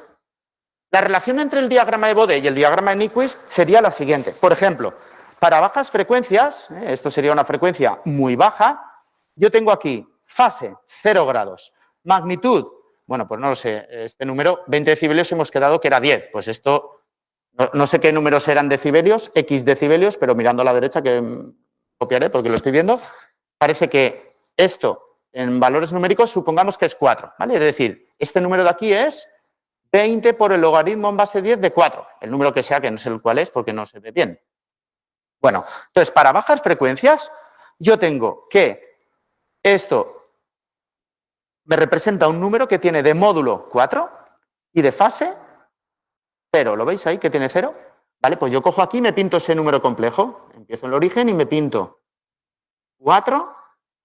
la relación entre el diagrama de Bode y el diagrama de Nyquist sería la siguiente. Por ejemplo, para bajas frecuencias, esto sería una frecuencia muy baja, yo tengo aquí fase 0 grados, magnitud, bueno, pues no lo sé, este número 20 decibelios hemos quedado que era 10, pues esto, no sé qué números eran decibelios, X decibelios, pero mirando a la derecha que copiaré porque lo estoy viendo, parece que esto en valores numéricos supongamos que es 4, ¿vale? Es decir, este número de aquí es 20 por el logaritmo en base 10 de 4, el número que sea, que no sé el cuál es porque no se ve bien. Bueno, entonces para bajas frecuencias yo tengo que esto me representa un número que tiene de módulo 4 y de fase 0, ¿lo veis ahí que tiene 0? Vale, pues yo cojo aquí y me pinto ese número complejo, empiezo en el origen y me pinto 4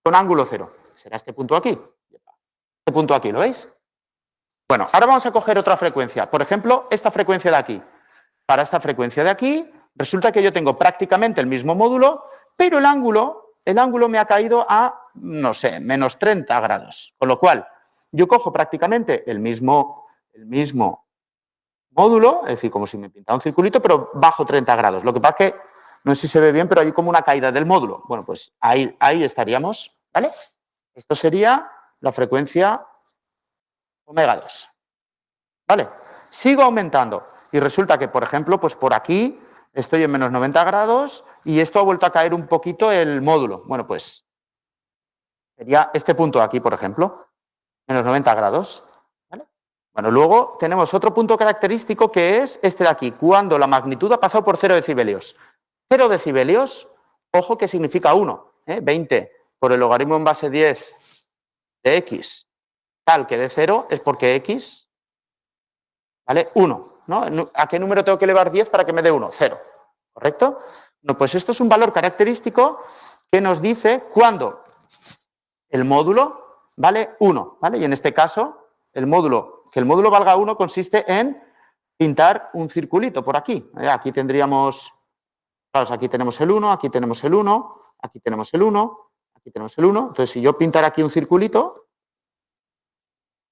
con ángulo 0. Será este punto aquí. Este punto aquí, ¿lo veis? Bueno, ahora vamos a coger otra frecuencia. Por ejemplo, esta frecuencia de aquí. Para esta frecuencia de aquí, resulta que yo tengo prácticamente el mismo módulo, pero el ángulo me ha caído a, no sé, menos 30 grados. Con lo cual, yo cojo prácticamente el mismo módulo, es decir, como si me pintara un circulito, pero bajo 30 grados. Lo que pasa es que, no sé si se ve bien, pero hay como una caída del módulo. Bueno, pues ahí estaríamos, ¿vale? Esto sería la frecuencia omega 2. ¿Vale? Sigo aumentando y resulta que, por ejemplo, pues por aquí estoy en menos 90 grados y esto ha vuelto a caer un poquito el módulo. Bueno, pues sería este punto de aquí, por ejemplo, menos 90 grados. ¿Vale? Bueno, luego tenemos otro punto característico que es este de aquí, cuando la magnitud ha pasado por 0 decibelios. 0 decibelios, ojo que significa 1, 20 por el logaritmo en base 10 de x tal que de 0 es porque x vale 1. ¿No? ¿A qué número tengo que elevar 10 para que me dé 1? 0. ¿Correcto? No, pues esto es un valor característico que nos dice cuándo el módulo vale 1. ¿Vale? Y en este caso, que el módulo valga 1 consiste en pintar un circulito por aquí. Aquí tendríamos, claro, aquí tenemos el 1, aquí tenemos el 1, aquí tenemos el 1, aquí tenemos el 1. Entonces, si yo pintara aquí un circulito,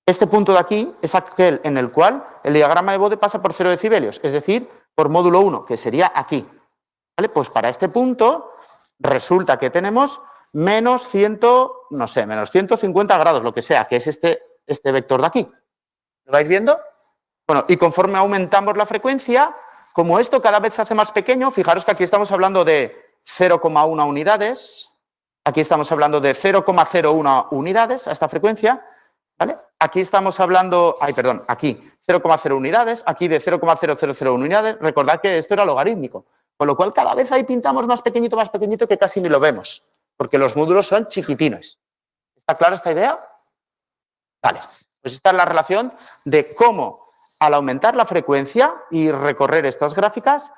este punto de aquí es aquel en el cual el diagrama de Bode pasa por 0 decibelios, es decir, por módulo 1, que sería aquí. ¿Vale? Pues para este punto resulta que tenemos menos 100, no sé, menos 150 grados, lo que sea, que es este vector de aquí. ¿Lo vais viendo? Bueno, y conforme aumentamos la frecuencia, como esto cada vez se hace más pequeño, fijaros que aquí estamos hablando de 0,1 unidades, aquí estamos hablando de 0,01 unidades a esta frecuencia, ¿vale? Aquí estamos hablando, aquí 0,0 unidades, aquí de 0,0001 unidades. Recordad que esto era logarítmico, con lo cual cada vez ahí pintamos más pequeñito que casi ni lo vemos, porque los módulos son chiquitines. ¿Está clara esta idea? Vale, pues esta es la relación de cómo al aumentar la frecuencia y recorrer estas gráficas,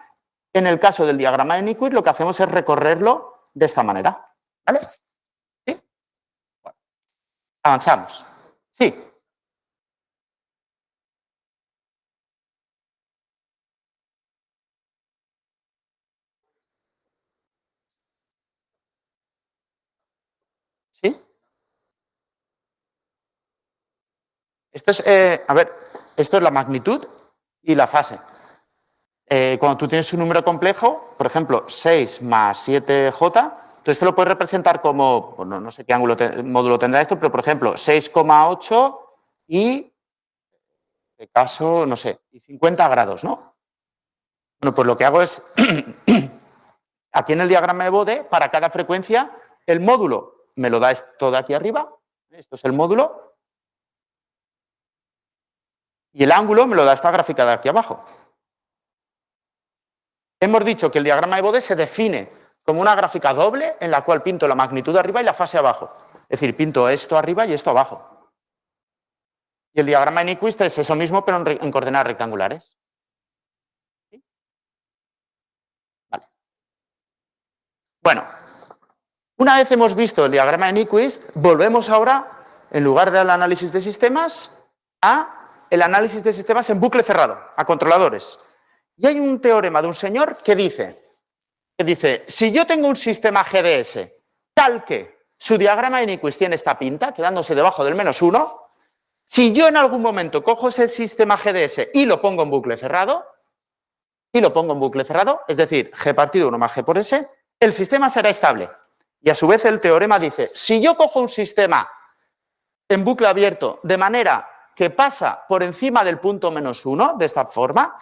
en el caso del diagrama de Nyquist lo que hacemos es recorrerlo de esta manera. ¿Vale? ¿Sí? Bueno, avanzamos. Sí. ¿Sí? Esto es, esto es la magnitud y la fase. Cuando tú tienes un número complejo, por ejemplo, 6 más 7j, tú esto lo puedes representar como, bueno, no sé qué módulo tendrá esto, pero por ejemplo, 6,8 y, de caso, no sé, y 50 grados, ¿no? Bueno, pues lo que hago es, aquí en el diagrama de Bode, para cada frecuencia, el módulo me lo da esto de aquí arriba, esto es el módulo, y el ángulo me lo da esta gráfica de aquí abajo. Hemos dicho que el diagrama de Bode se define como una gráfica doble en la cual pinto la magnitud arriba y la fase abajo. Es decir, pinto esto arriba y esto abajo. Y el diagrama de Nyquist es eso mismo, pero en coordenadas rectangulares. ¿Sí? Vale. Bueno, una vez hemos visto el diagrama de Nyquist, volvemos ahora, en lugar del análisis de sistemas, a el análisis de sistemas en bucle cerrado, a controladores. Y hay un teorema de un señor que dice, si yo tengo un sistema GDS tal que su diagrama de Nyquist tiene esta pinta, quedándose debajo del -1, si yo en algún momento cojo ese sistema GDS y lo pongo en bucle cerrado, es decir, G partido 1 más G por S, el sistema será estable. Y a su vez el teorema dice, si yo cojo un sistema en bucle abierto de manera que pasa por encima del punto -1, de esta forma,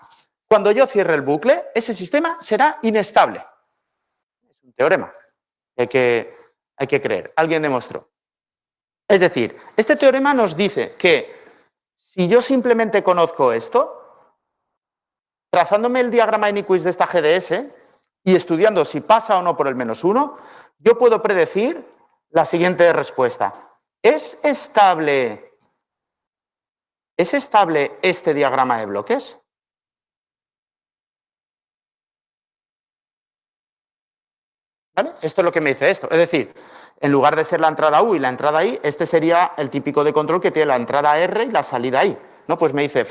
cuando yo cierre el bucle, ese sistema será inestable. Es un teorema que hay que creer. Alguien demostró. Es decir, este teorema nos dice que si yo simplemente conozco esto, trazándome el diagrama de Nyquist de esta GDS y estudiando si pasa o no por el -1, yo puedo predecir la siguiente respuesta. ¿Es estable este diagrama de bloques? ¿Vale? Esto es lo que me dice esto. Es decir, en lugar de ser la entrada U y la entrada I, este sería el típico de control que tiene la entrada R y la salida I. ¿No? Pues me dice,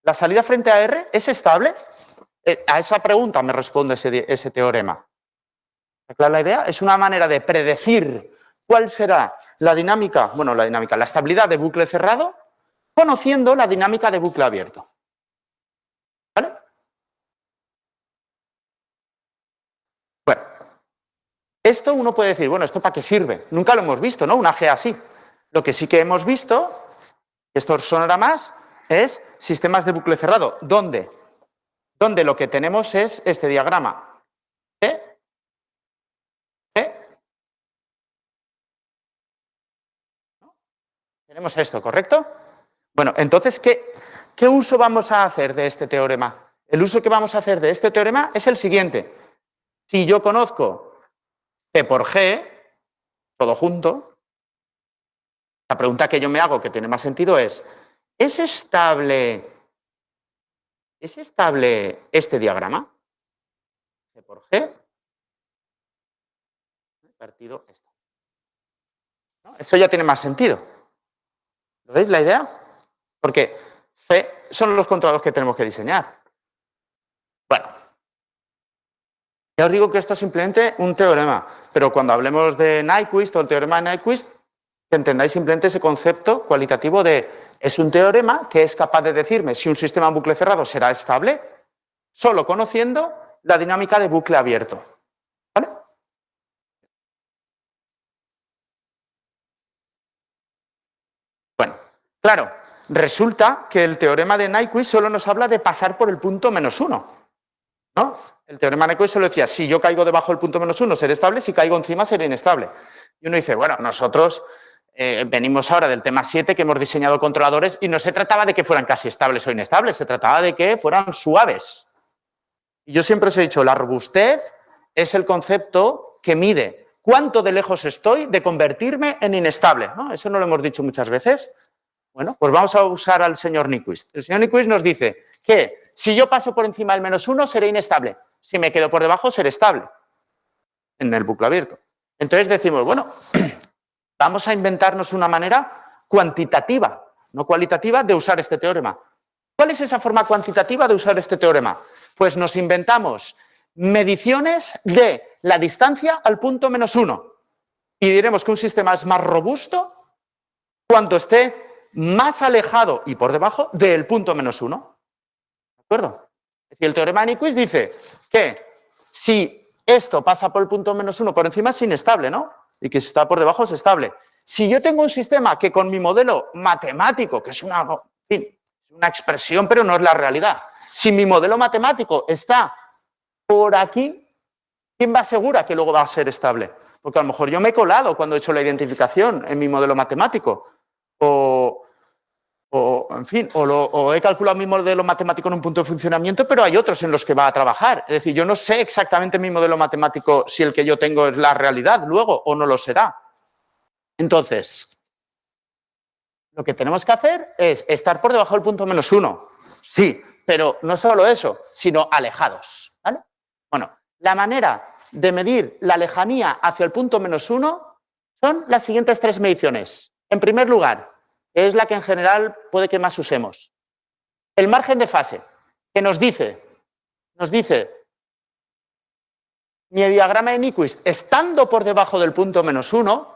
¿la salida frente a R es estable? A esa pregunta me responde ese teorema. ¿Está clara la idea? Es una manera de predecir cuál será la dinámica, la estabilidad de bucle cerrado, conociendo la dinámica de bucle abierto. ¿Vale? Bueno. Esto uno puede decir, bueno, ¿esto para qué sirve? Nunca lo hemos visto, ¿no? Una G así. Lo que sí que hemos visto, esto sonará más, es sistemas de bucle cerrado. ¿Dónde? Donde lo que tenemos es este diagrama. Tenemos esto, ¿correcto? Bueno, entonces, ¿qué uso vamos a hacer de este teorema? El uso que vamos a hacer de este teorema es el siguiente. Si yo conozco P por G, todo junto, la pregunta que yo me hago, que tiene más sentido, es estable este diagrama? P por G partido esto. ¿No? Eso ya tiene más sentido. ¿Lo veis la idea? Porque C son los controladores que tenemos que diseñar. Bueno, ya os digo que esto es simplemente un teorema, pero cuando hablemos de Nyquist o el teorema de Nyquist, que entendáis simplemente ese concepto cualitativo de es un teorema que es capaz de decirme si un sistema en bucle cerrado será estable solo conociendo la dinámica de bucle abierto. ¿Vale? Bueno, claro, resulta que el teorema de Nyquist solo nos habla de pasar por el punto -1. ¿No? El teorema de Nyquist solo decía, si yo caigo debajo del punto -1 seré estable, si caigo encima seré inestable. Y uno dice, bueno, nosotros venimos ahora del tema 7 que hemos diseñado controladores y no se trataba de que fueran casi estables o inestables, se trataba de que fueran suaves. Y yo siempre os he dicho, la robustez es el concepto que mide cuánto de lejos estoy de convertirme en inestable, ¿no? Eso no lo hemos dicho muchas veces. Bueno, pues vamos a usar al señor Nyquist. El señor Nyquist nos dice que si yo paso por encima del -1 seré inestable, si me quedo por debajo seré estable en el bucle abierto. Entonces decimos, bueno, vamos a inventarnos una manera cuantitativa, no cualitativa, de usar este teorema. ¿Cuál es esa forma cuantitativa de usar este teorema? Pues nos inventamos mediciones de la distancia al punto -1 y diremos que un sistema es más robusto cuando esté más alejado y por debajo del punto -1. ¿De acuerdo? Y el teorema de Nyquist dice que si esto pasa por el punto -1 por encima es inestable, ¿no? Y que si está por debajo es estable. Si yo tengo un sistema que con mi modelo matemático, que es una expresión pero no es la realidad, si mi modelo matemático está por aquí, ¿quién me asegura que luego va a ser estable? Porque a lo mejor yo me he colado cuando he hecho la identificación en mi modelo matemático. O en fin, o he calculado mi modelo matemático en un punto de funcionamiento, pero hay otros en los que va a trabajar. Es decir, yo no sé exactamente mi modelo matemático si el que yo tengo es la realidad luego o no lo será. Entonces, lo que tenemos que hacer es estar por debajo del punto -1. Sí, pero no solo eso, sino alejados. ¿Vale? Bueno, la manera de medir la lejanía hacia el punto -1 son las siguientes tres mediciones. En primer lugar, es la que en general puede que más usemos. El margen de fase, que nos dice mi diagrama de Nyquist estando por debajo del punto -1,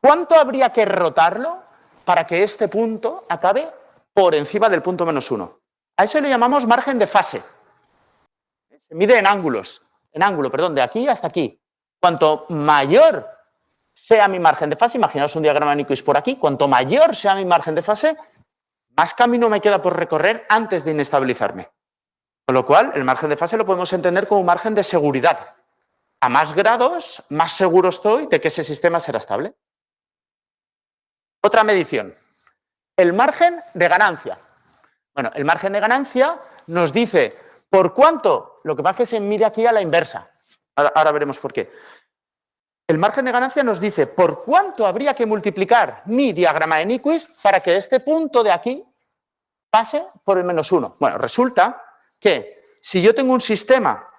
¿cuánto habría que rotarlo para que este punto acabe por encima del punto -1? A eso le llamamos margen de fase. Se mide en ángulos, de aquí hasta aquí. Cuanto mayor sea mi margen de fase, imaginaos un diagrama de Nyquist por aquí, cuanto mayor sea mi margen de fase, más camino me queda por recorrer antes de inestabilizarme. Con lo cual, el margen de fase lo podemos entender como un margen de seguridad. A más grados, más seguro estoy de que ese sistema será estable. Otra medición, el margen de ganancia. Bueno, el margen de ganancia nos dice por cuánto, lo que pasa es que se mide aquí a la inversa. Ahora veremos por qué. El margen de ganancia nos dice por cuánto habría que multiplicar mi diagrama de Nyquist para que este punto de aquí pase por el -1. Bueno, resulta que si yo tengo un sistema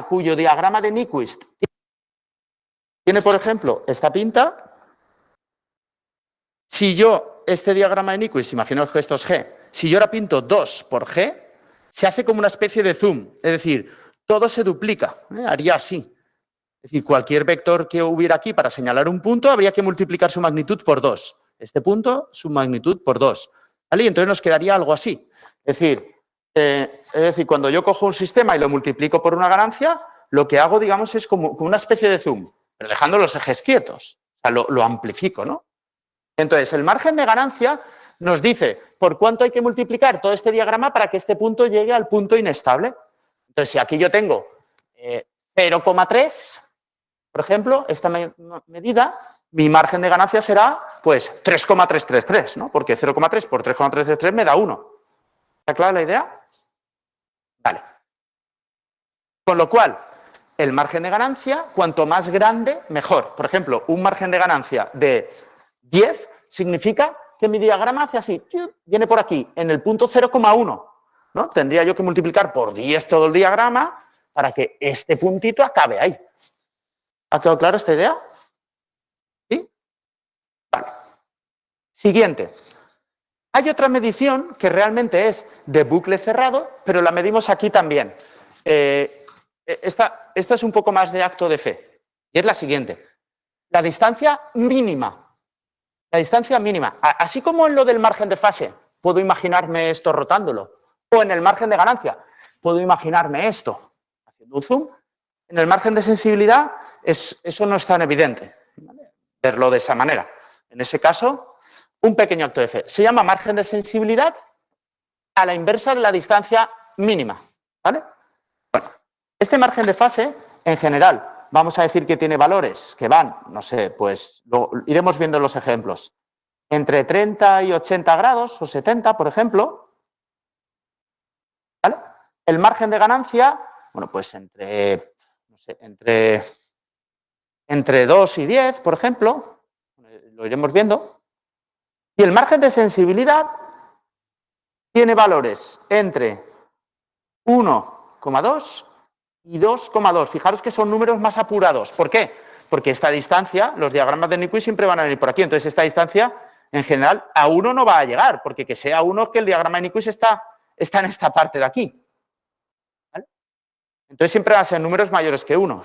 cuyo diagrama de Nyquist tiene, por ejemplo, esta pinta, si yo este diagrama de Nyquist, imaginaos que esto es G, si yo ahora pinto 2 por G, se hace como una especie de zoom, es decir, todo se duplica, haría así. Es decir, cualquier vector que hubiera aquí para señalar un punto habría que multiplicar su magnitud por 2. Este punto, su magnitud por 2. ¿Vale? Y entonces nos quedaría algo así. Es decir, cuando yo cojo un sistema y lo multiplico por una ganancia, lo que hago, digamos, es como una especie de zoom, pero dejando los ejes quietos. O sea, lo amplifico, ¿no? Entonces, el margen de ganancia nos dice por cuánto hay que multiplicar todo este diagrama para que este punto llegue al punto inestable. Entonces, si aquí yo tengo 0,3, por ejemplo, esta medida, mi margen de ganancia será, pues, 3,333, ¿no? Porque 0,3 por 3,333 me da 1. ¿Está clara la idea? Vale. Con lo cual, el margen de ganancia, cuanto más grande, mejor. Por ejemplo, un margen de ganancia de 10 significa que mi diagrama hace así, viene por aquí, en el punto 0,1, ¿no? Tendría yo que multiplicar por 10 todo el diagrama para que este puntito acabe ahí. ¿Ha quedado clara esta idea? ¿Sí? Vale. Siguiente. Hay otra medición que realmente es de bucle cerrado, pero la medimos aquí también. Esta es un poco más de acto de fe. Y es la siguiente. La distancia mínima. La distancia mínima. Así como en lo del margen de fase, puedo imaginarme esto rotándolo. O en el margen de ganancia, puedo imaginarme esto haciendo un zoom. En el margen de sensibilidad, eso no es tan evidente, ¿vale? Verlo de esa manera. En ese caso, un pequeño acto de fe. Se llama margen de sensibilidad a la inversa de la distancia mínima. ¿Vale? Bueno, este margen de fase, en general, vamos a decir que tiene valores que van, no sé, pues lo iremos viendo los ejemplos, entre 30 y 80 grados o 70, por ejemplo. ¿Vale? El margen de ganancia, bueno, pues entre 2 y 10, por ejemplo, lo iremos viendo. Y el margen de sensibilidad tiene valores entre 1,2 y 2,2. Fijaros que son números más apurados. ¿Por qué? Porque esta distancia, los diagramas de Nyquist siempre van a venir por aquí. Entonces, esta distancia, en general, a 1 no va a llegar, porque que sea 1 que el diagrama de Nyquist está en esta parte de aquí. ¿Vale? Entonces, siempre van a ser números mayores que 1.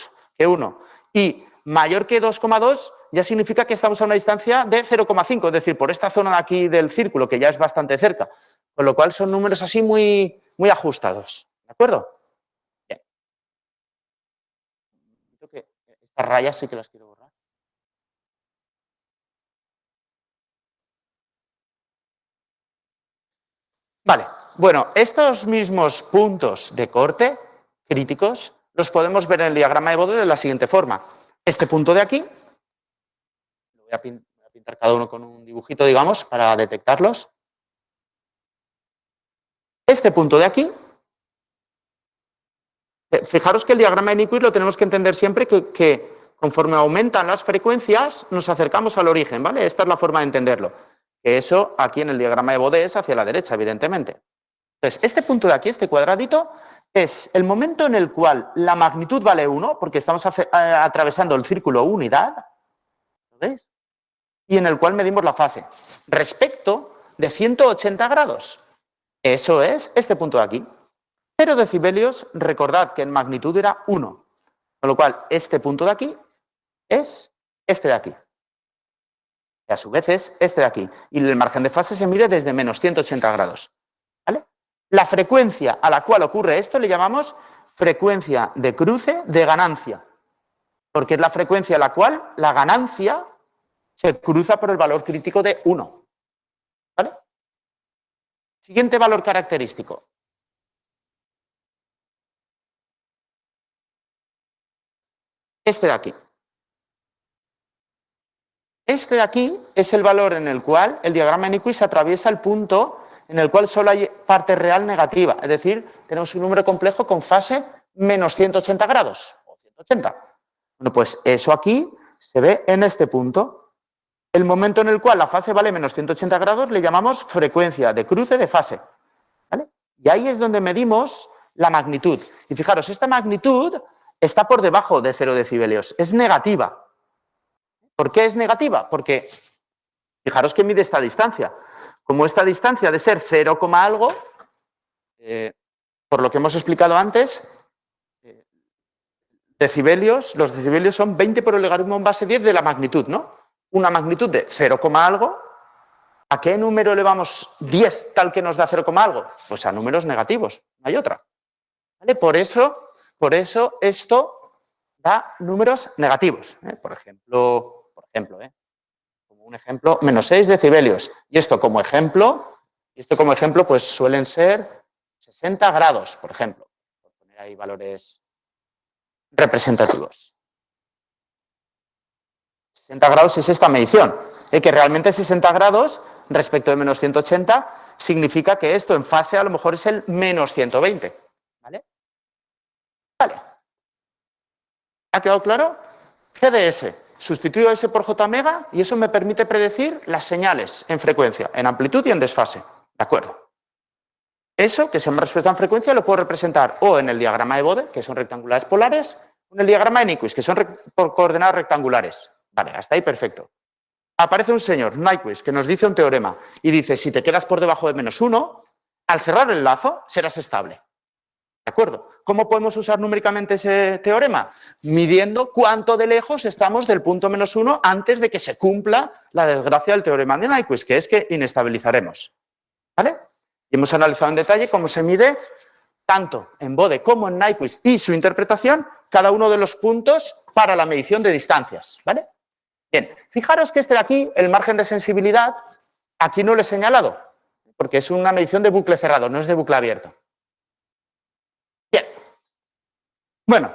Y mayor que 2,2 ya significa que estamos a una distancia de 0,5, es decir, por esta zona de aquí del círculo, que ya es bastante cerca. Con lo cual son números así muy, muy ajustados. ¿De acuerdo? Bien. Estas rayas sí que las quiero borrar. Vale. Bueno, estos mismos puntos de corte críticos los podemos ver en el diagrama de Bode de la siguiente forma. Este punto de aquí, lo voy a pintar cada uno con un dibujito, digamos, para detectarlos. este punto de aquí. Fijaros que el diagrama de Nyquist lo tenemos que entender siempre que conforme aumentan las frecuencias nos acercamos al origen, ¿vale? Esta es la forma de entenderlo. Que eso aquí en el diagrama de Bode es hacia la derecha, evidentemente. Entonces, este punto de aquí, este cuadradito, es el momento en el cual la magnitud vale 1, porque estamos atravesando el círculo unidad, ¿lo veis? Y en el cual medimos la fase, respecto de 180 grados. Eso es este punto de aquí. 0 decibelios, recordad que en magnitud era 1. Con lo cual, este punto de aquí es este de aquí. Y a su vez es este de aquí. Y el margen de fase se mide desde menos 180 grados. ¿Vale? La frecuencia a la cual ocurre esto le llamamos frecuencia de cruce de ganancia. Porque es la frecuencia a la cual la ganancia se cruza por el valor crítico de 1. ¿Vale? Siguiente valor característico. Este de aquí. Este de aquí es el valor en el cual el diagrama de Nyquist atraviesa el punto en el cual solo hay parte real negativa. Es decir, tenemos un número complejo con fase menos 180 grados. O 180. Bueno, pues eso aquí se ve en este punto. El momento en el cual la fase vale menos 180 grados le llamamos frecuencia de cruce de fase. ¿Vale? Y ahí es donde medimos la magnitud. Y fijaros, esta magnitud está por debajo de 0 decibelios. Es negativa. ¿Por qué es negativa? Porque fijaros que mide esta distancia. Como esta distancia de ser 0, algo, por lo que hemos explicado antes, decibelios, los decibelios son 20 por el logaritmo en base 10 de la magnitud, ¿no? Una magnitud de 0, algo, ¿a qué número elevamos 10 tal que nos da 0, algo? Pues a números negativos, no hay otra. ¿Vale? Por eso esto da números negativos. Por ejemplo, como un ejemplo, menos 6 decibelios. Y esto como ejemplo, pues suelen ser 60 grados, por ejemplo. Por poner ahí valores representativos. 60 grados es esta medición. Que realmente 60 grados respecto de menos 180 significa que esto en fase a lo mejor es el menos 120. ¿Vale? Vale. ¿Ha quedado claro? GDS. Sustituyo S por J omega y eso me permite predecir las señales en frecuencia, en amplitud y en desfase. ¿De acuerdo? Eso, que se me respecta en frecuencia, lo puedo representar o en el diagrama de Bode, que son rectangulares polares, o en el diagrama de Nyquist, que son coordenadas rectangulares. Vale, hasta ahí perfecto. Aparece un señor, Nyquist, que nos dice un teorema y dice, si te quedas por debajo de menos 1, al cerrar el lazo serás estable. ¿De acuerdo? ¿Cómo podemos usar numéricamente ese teorema? Midiendo cuánto de lejos estamos del punto menos 1 antes de que se cumpla la desgracia del teorema de Nyquist, que es que inestabilizaremos. ¿Vale? Y hemos analizado en detalle cómo se mide tanto en Bode como en Nyquist y su interpretación cada uno de los puntos para la medición de distancias. ¿Vale? Bien, fijaros que este de aquí, el margen de sensibilidad, aquí no lo he señalado, porque es una medición de bucle cerrado, no es de bucle abierto. Bien. Bueno,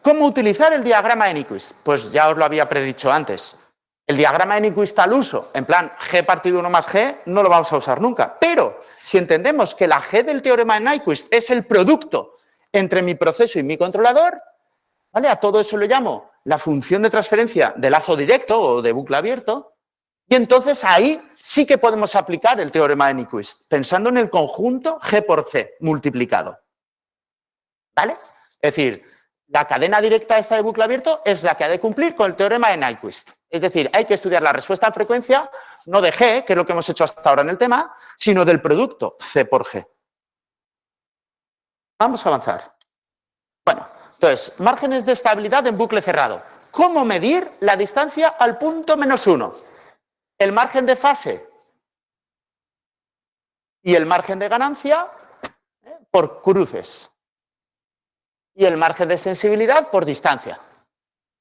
¿cómo utilizar el diagrama de Nyquist? Pues ya os lo había predicho antes. El diagrama de Nyquist al uso, en plan G partido 1 más G, no lo vamos a usar nunca. Pero si entendemos que la G del teorema de Nyquist es el producto entre mi proceso y mi controlador, ¿vale? A todo eso le llamo la función de transferencia de lazo directo o de bucle abierto. Y entonces ahí sí que podemos aplicar el teorema de Nyquist, pensando en el conjunto G por C multiplicado. ¿Vale? Es decir, la cadena directa esta de bucle abierto es la que ha de cumplir con el teorema de Nyquist. Es decir, hay que estudiar la respuesta en frecuencia, no de G, que es lo que hemos hecho hasta ahora en el tema, sino del producto C por G. Vamos a avanzar. Bueno, entonces, márgenes de estabilidad en bucle cerrado. ¿Cómo medir la distancia al punto menos 1? El margen de fase y el margen de ganancia por cruces. Y el margen de sensibilidad por distancia.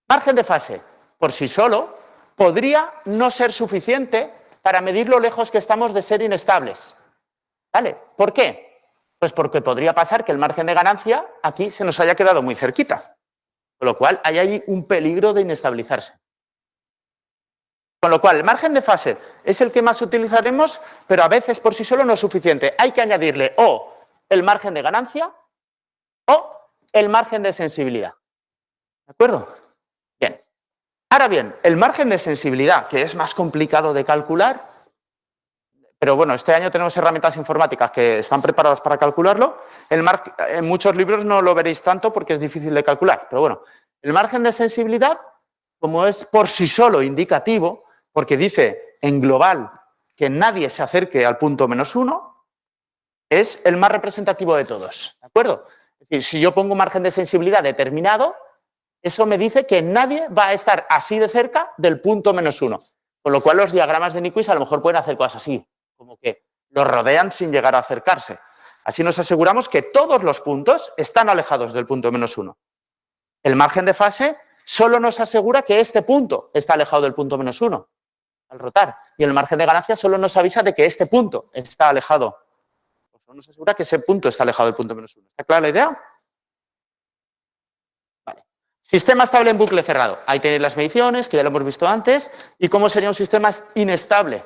Margen de fase, por sí solo, podría no ser suficiente para medir lo lejos que estamos de ser inestables. ¿Vale? ¿Por qué? Pues porque podría pasar que el margen de ganancia aquí se nos haya quedado muy cerquita. Con lo cual, hay ahí un peligro de inestabilizarse. Con lo cual, el margen de fase es el que más utilizaremos, pero a veces por sí solo no es suficiente. Hay que añadirle o el margen de ganancia o el margen de sensibilidad. ¿De acuerdo? Bien. Ahora bien, el margen de sensibilidad, que es más complicado de calcular, pero bueno, este año tenemos herramientas informáticas que están preparadas para calcularlo. En muchos libros no lo veréis tanto porque es difícil de calcular, pero bueno, el margen de sensibilidad, como es por sí solo indicativo, porque dice en global que nadie se acerque al punto -1, es el más representativo de todos, ¿de acuerdo? Es decir, si yo pongo un margen de sensibilidad determinado, eso me dice que nadie va a estar así de cerca del punto -1, con lo cual los diagramas de Nyquist a lo mejor pueden hacer cosas así, como que los rodean sin llegar a acercarse. Así nos aseguramos que todos los puntos están alejados del punto -1. El margen de fase solo nos asegura que este punto está alejado del punto -1 al rotar. Y el margen de ganancia solo nos avisa de que este punto está alejado. Solo nos asegura que ese punto está alejado del punto -1. ¿Está clara la idea? Vale. Sistema estable en bucle cerrado. Ahí tenéis las mediciones, que ya lo hemos visto antes. ¿Y cómo sería un sistema inestable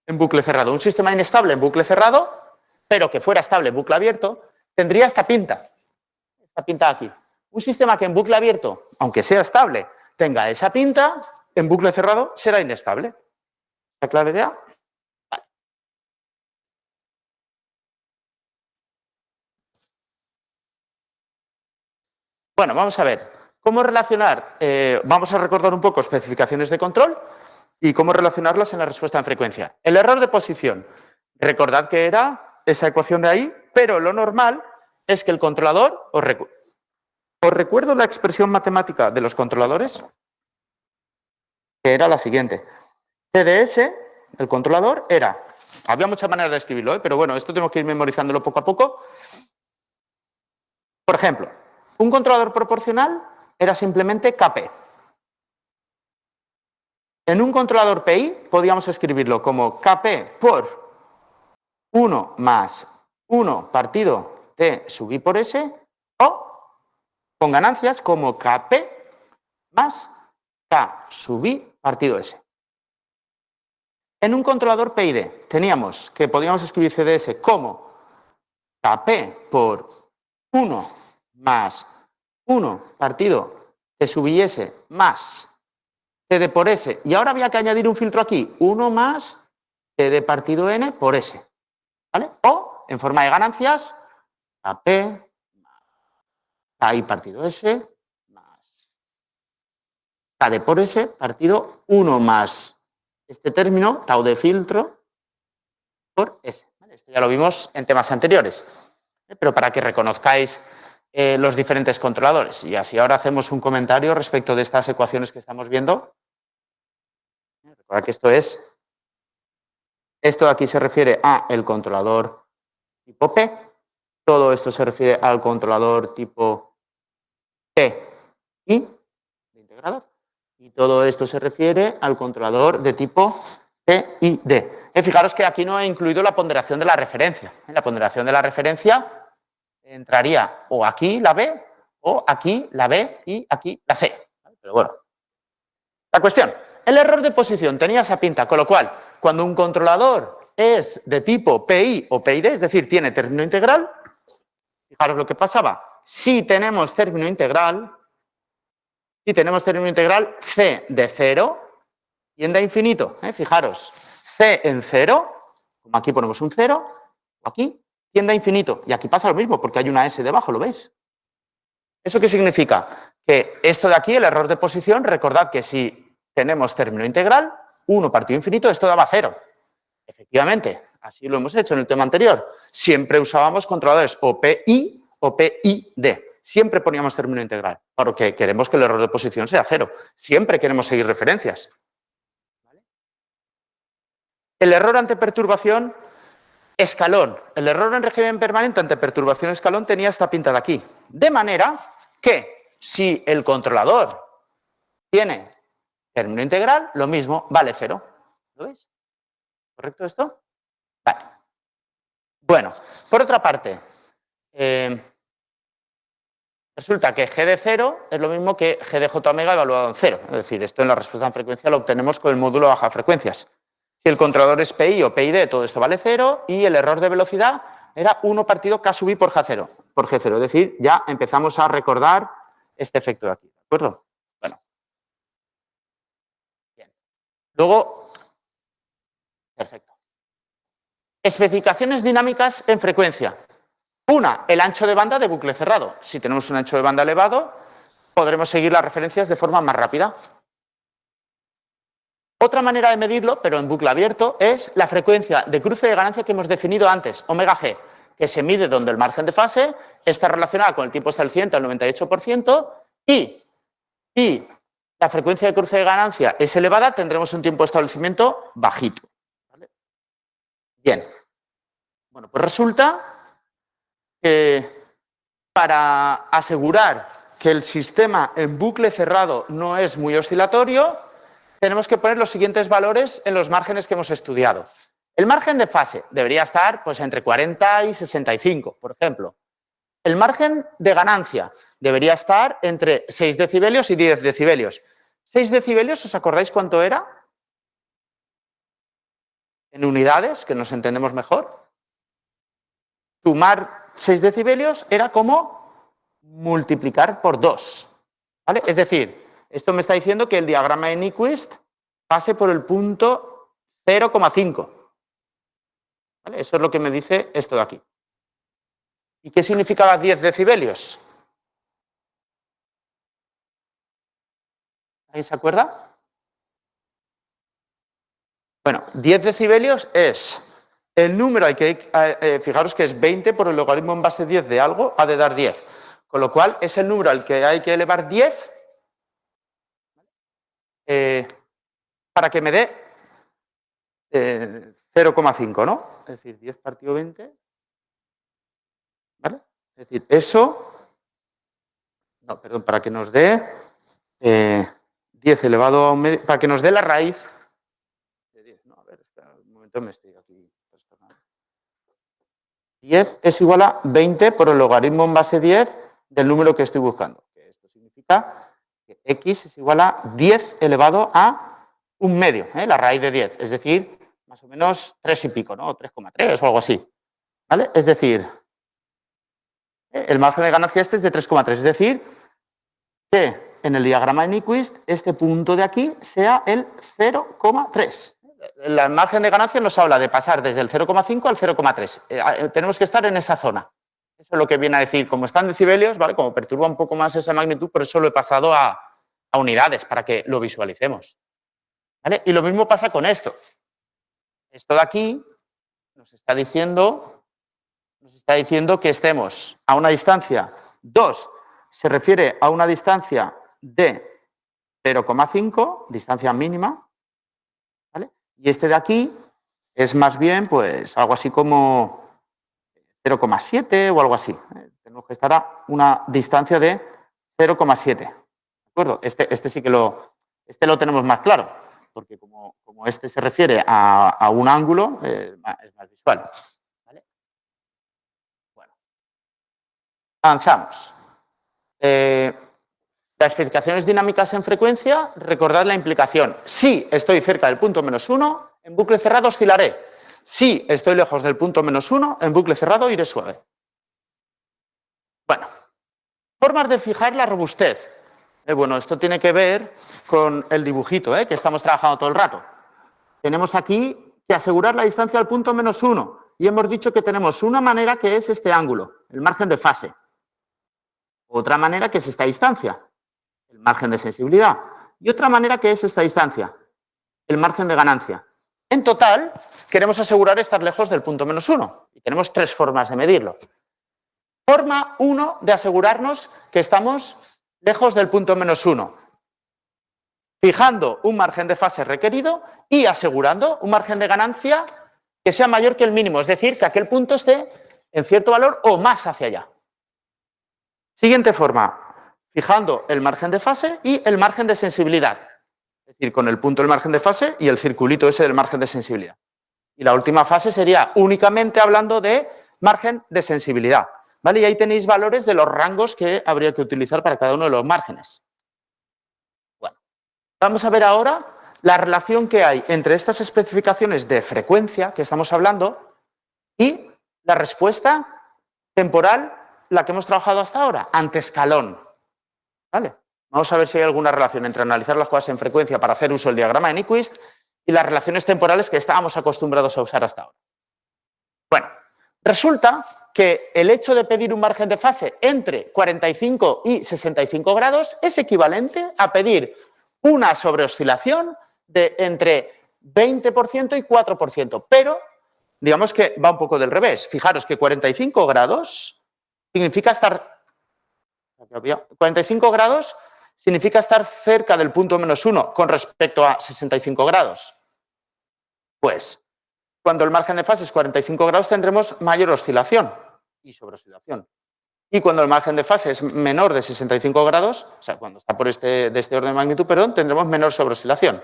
en bucle cerrado? Un sistema inestable en bucle cerrado, pero que fuera estable en bucle abierto, tendría esta pinta. Esta pinta aquí. Un sistema que en bucle abierto, aunque sea estable, tenga esa pinta, en bucle cerrado será inestable. ¿Está clara la idea? Vale. Bueno, vamos a ver. ¿Cómo relacionar? Vamos a recordar un poco especificaciones de control y cómo relacionarlas en la respuesta en frecuencia. El error de posición. Recordad que era esa ecuación de ahí, pero lo normal es que el controlador... ¿Os recuerdo la expresión matemática de los controladores? Que era la siguiente. CDS, el controlador, era... Había muchas maneras de escribirlo, pero bueno, esto tenemos que ir memorizándolo poco a poco. Por ejemplo, un controlador proporcional era simplemente KP. En un controlador PI podíamos escribirlo como KP por 1 más 1 partido T sub I por S, o con ganancias como KP más K sub I partido S. En un controlador PID teníamos que podíamos escribir CDS como KP por 1 más 1 partido T sub I S más TD por S. Y ahora había que añadir un filtro aquí, 1 más TD partido N por S. ¿Vale? O, en forma de ganancias, KP más KI partido S más KD por S partido 1 más este término, tau de filtro, por S. ¿Vale? Esto ya lo vimos en temas anteriores. Pero para que reconozcáis los diferentes controladores. Y así ahora hacemos un comentario respecto de estas ecuaciones que estamos viendo. Recuerda que esto de aquí se refiere a el controlador tipo P, todo esto se refiere al controlador tipo PI de integrador, y todo esto se refiere al controlador de tipo PID. Fijaros que aquí no he incluido la ponderación de la referencia. La ponderación de la referencia entraría o aquí la B, o aquí la B y aquí la C. Pero bueno, la cuestión, el error de posición tenía esa pinta, con lo cual, cuando un controlador es de tipo PI o PID, es decir, tiene término integral, fijaros lo que pasaba. Si tenemos término integral, C de 0 tiende a infinito. Fijaros, C en 0, como aquí ponemos un 0, aquí tiende a infinito. Y aquí pasa lo mismo, porque hay una S debajo, ¿lo veis? ¿Eso qué significa? Que esto de aquí, el error de posición, recordad que si tenemos término integral, 1 partido infinito, esto daba 0. Efectivamente, así lo hemos hecho en el tema anterior. Siempre usábamos controladores o PI o PID. Siempre poníamos término integral, porque queremos que el error de posición sea 0. Siempre queremos seguir referencias. ¿Vale? El error ante perturbación escalón. El error en régimen permanente ante perturbación escalón tenía esta pinta de aquí. De manera que si el controlador tiene término integral, lo mismo, vale 0. ¿Lo veis? ¿Correcto esto? Vale. Bueno, por otra parte, resulta que G de 0 es lo mismo que G de J omega evaluado en 0. Es decir, esto en la respuesta en frecuencia lo obtenemos con el módulo baja frecuencias. Si el controlador es PI o PID, todo esto vale 0 y el error de velocidad era 1 partido K sub I por G0. Es decir, ya empezamos a recordar este efecto de aquí. ¿De acuerdo? Bueno. Bien. Luego, perfecto. Especificaciones dinámicas en frecuencia. Una, el ancho de banda de bucle cerrado. Si tenemos un ancho de banda elevado, podremos seguir las referencias de forma más rápida. Otra manera de medirlo, pero en bucle abierto, es la frecuencia de cruce de ganancia que hemos definido antes, omega G, que se mide donde el margen de fase está relacionado con el tiempo hasta el 100 al 98% y la frecuencia de cruce de ganancia es elevada, tendremos un tiempo de establecimiento bajito. ¿Vale? Bien. Bueno, pues resulta que para asegurar que el sistema en bucle cerrado no es muy oscilatorio, tenemos que poner los siguientes valores en los márgenes que hemos estudiado. El margen de fase debería estar pues, entre 40 y 65, por ejemplo. El margen de ganancia debería estar entre 6 decibelios y 10 decibelios. 6 decibelios, ¿os acordáis cuánto era? En unidades, que nos entendemos mejor. Sumar 6 decibelios era como multiplicar por 2. ¿Vale? Es decir, esto me está diciendo que el diagrama de Nyquist pase por el punto 0,5. ¿Vale? Eso es lo que me dice esto de aquí. ¿Y qué significaba 10 decibelios? ¿Alguien se acuerda? Bueno, 10 decibelios es el número, fijaros que es 20 por el logaritmo en base 10 de algo, ha de dar 10. Con lo cual, es el número al que hay que elevar 10 para que me dé 0,5, ¿no? Es decir, 10 partido 20. ¿Vale? Es decir, eso... No, perdón, para que nos dé 10 elevado a un medio... Para que nos dé la raíz de 10. No, a ver, espera un momento, me estoy aquí... 10 es igual a 20 por el logaritmo en base 10 del número que estoy buscando. Esto significa que x es igual a 10 elevado a un medio, la raíz de 10. Es decir, más o menos 3 y pico, ¿no? 3,3 o algo así. ¿Vale? Es decir, el margen de ganancia este es de 3,3. Es decir, que en el diagrama de Nyquist este punto de aquí sea el 0,3. El margen de ganancia nos habla de pasar desde el 0,5 al 0,3. Tenemos que estar en esa zona. Eso es lo que viene a decir. Como están decibelios, ¿vale? Como perturba un poco más esa magnitud, por eso lo he pasado a unidades, para que lo visualicemos. ¿Vale? Y lo mismo pasa con esto. Esto de aquí nos está diciendo que estemos a una distancia 2. Se refiere a una distancia de 0,5, distancia mínima. ¿Vale? Y este de aquí es más bien pues algo así como 0,7 o algo así. Tenemos que estar a una distancia de 0,7. ¿De acuerdo? Este sí que lo tenemos más claro, porque como este se refiere a un ángulo, es más visual. ¿Vale? Bueno. Avanzamos. Las especificaciones dinámicas en frecuencia, recordad la implicación. Si estoy cerca del punto -1, en bucle cerrado oscilaré. Si estoy lejos del punto -1, en bucle cerrado iré suave. Bueno, formas de fijar la robustez. Bueno, esto tiene que ver con el dibujito que estamos trabajando todo el rato. Tenemos aquí que asegurar la distancia al punto -1 y hemos dicho que tenemos una manera que es este ángulo, el margen de fase. Otra manera que es esta distancia, el margen de sensibilidad. Y otra manera que es esta distancia, el margen de ganancia. En total, queremos asegurar estar lejos del punto -1. Y tenemos 3 formas de medirlo. Forma 1 de asegurarnos que estamos lejos del punto -1. Fijando un margen de fase requerido y asegurando un margen de ganancia que sea mayor que el mínimo. Es decir, que aquel punto esté en cierto valor o más hacia allá. Siguiente forma. Fijando el margen de fase y el margen de sensibilidad. Es decir, con el punto del margen de fase y el circulito ese del margen de sensibilidad. Y la última fase sería únicamente hablando de margen de sensibilidad. ¿Vale? Y ahí tenéis valores de los rangos que habría que utilizar para cada uno de los márgenes. Bueno, vamos a ver ahora la relación que hay entre estas especificaciones de frecuencia que estamos hablando y la respuesta temporal, la que hemos trabajado hasta ahora, anteescalón. ¿Vale? Vamos a ver si hay alguna relación entre analizar las cosas en frecuencia para hacer uso del diagrama de Nyquist y las relaciones temporales que estábamos acostumbrados a usar hasta ahora. Bueno, resulta que el hecho de pedir un margen de fase entre 45 y 65 grados es equivalente a pedir una sobreoscilación de entre 20% y 4%, pero digamos que va un poco del revés. Fijaros que 45 grados significa estar... 45 grados significa estar cerca del punto -1 con respecto a 65 grados. Pues, cuando el margen de fase es 45 grados tendremos mayor oscilación y sobreoscilación. Y cuando el margen de fase es menor de 65 grados, o sea, cuando está por de este orden de magnitud, perdón, tendremos menor sobreoscilación.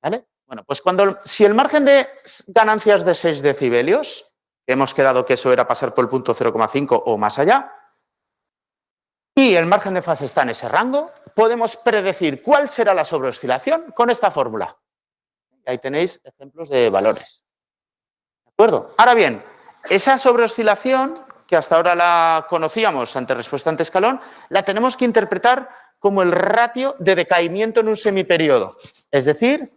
¿Vale? Bueno, pues si el margen de ganancia es de 6 decibelios, hemos quedado que eso era pasar por el punto 0,5 o más allá, y el margen de fase está en ese rango, podemos predecir cuál será la sobreoscilación con esta fórmula. Ahí tenéis ejemplos de valores. ¿De acuerdo? Ahora bien, esa sobreoscilación, que hasta ahora la conocíamos ante respuesta ante escalón, la tenemos que interpretar como el ratio de decaimiento en un semiperiodo. Es decir,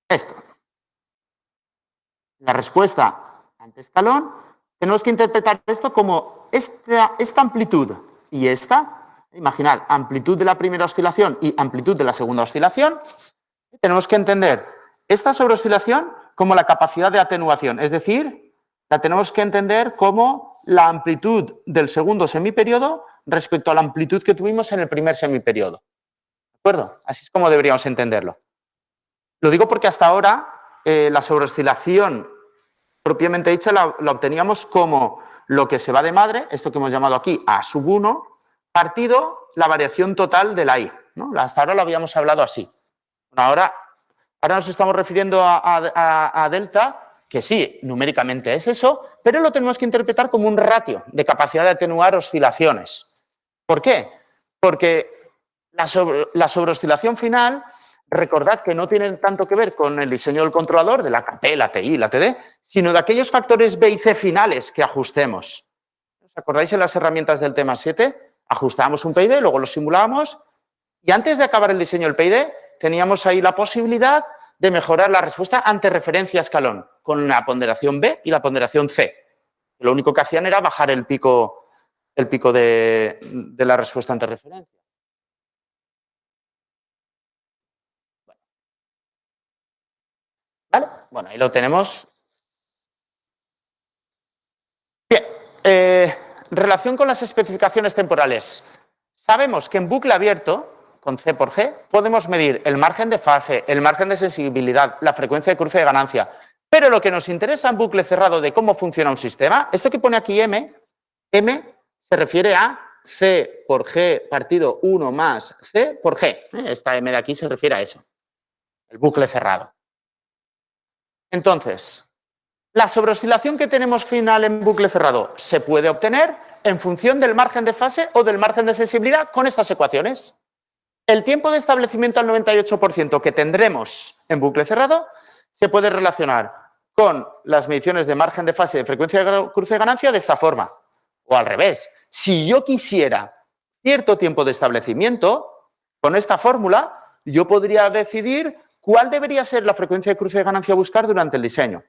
esto. La respuesta ante escalón, tenemos que interpretar esto como esta amplitud y esta, imaginad, amplitud de la primera oscilación y amplitud de la segunda oscilación. Tenemos que entender esta sobreoscilación como la capacidad de atenuación, es decir, la tenemos que entender como la amplitud del segundo semiperiodo respecto a la amplitud que tuvimos en el primer semiperiodo. ¿De acuerdo? Así es como deberíamos entenderlo. Lo digo porque hasta ahora la sobreoscilación propiamente dicha la obteníamos como lo que se va de madre, esto que hemos llamado aquí A⁻1, partido la variación total de la I, ¿no? Hasta ahora lo habíamos hablado así. Ahora nos estamos refiriendo a delta, que sí, numéricamente es eso, pero lo tenemos que interpretar como un ratio de capacidad de atenuar oscilaciones. ¿Por qué? Porque la sobreoscilación final, recordad que no tiene tanto que ver con el diseño del controlador, de la KP, la TI, la TD, sino de aquellos factores B y C finales que ajustemos. ¿Os acordáis en las herramientas del tema 7? Ajustábamos un PID, luego lo simulábamos y antes de acabar el diseño del PID teníamos ahí la posibilidad de mejorar la respuesta ante referencia a escalón con la ponderación B y la ponderación C. Lo único que hacían era bajar el pico de la respuesta ante referencia. ¿Vale? Bueno, ahí lo tenemos. Bien, relación con las especificaciones temporales. Sabemos que en bucle abierto, con C por G, podemos medir el margen de fase, el margen de sensibilidad, la frecuencia de cruce de ganancia. Pero lo que nos interesa en bucle cerrado de cómo funciona un sistema, esto que pone aquí M se refiere a C por G partido 1 más C por G. Esta M de aquí se refiere a eso, el bucle cerrado. Entonces, la sobreoscilación que tenemos final en bucle cerrado se puede obtener en función del margen de fase o del margen de sensibilidad con estas ecuaciones. El tiempo de establecimiento al 98% que tendremos en bucle cerrado se puede relacionar con las mediciones de margen de fase y de frecuencia de cruce de ganancia de esta forma. O al revés, si yo quisiera cierto tiempo de establecimiento, con esta fórmula yo podría decidir cuál debería ser la frecuencia de cruce de ganancia a buscar durante el diseño.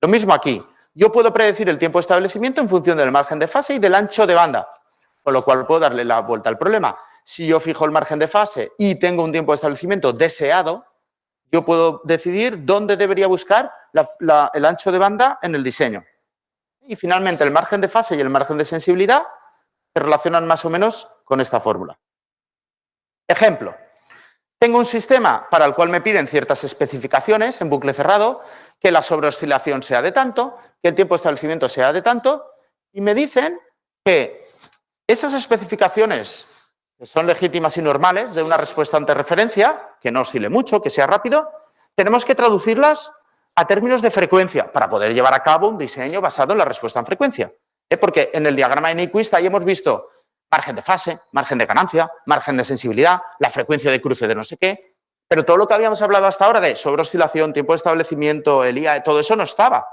Lo mismo aquí. Yo puedo predecir el tiempo de establecimiento en función del margen de fase y del ancho de banda, con lo cual puedo darle la vuelta al problema. Si yo fijo el margen de fase y tengo un tiempo de establecimiento deseado, yo puedo decidir dónde debería buscar el ancho de banda en el diseño. Y finalmente el margen de fase y el margen de sensibilidad se relacionan más o menos con esta fórmula. Ejemplo. Tengo un sistema para el cual me piden ciertas especificaciones en bucle cerrado, que la sobreoscilación sea de tanto, que el tiempo de establecimiento sea de tanto, y me dicen que esas especificaciones que son legítimas y normales de una respuesta ante referencia, que no oscile mucho, que sea rápido, tenemos que traducirlas a términos de frecuencia para poder llevar a cabo un diseño basado en la respuesta en frecuencia. Porque en el diagrama de Nyquist ahí hemos visto margen de fase, margen de ganancia, margen de sensibilidad, la frecuencia de cruce de no sé qué, Pero todo lo que habíamos hablado hasta ahora de sobreoscilación, tiempo de establecimiento, el IAE, todo eso no estaba.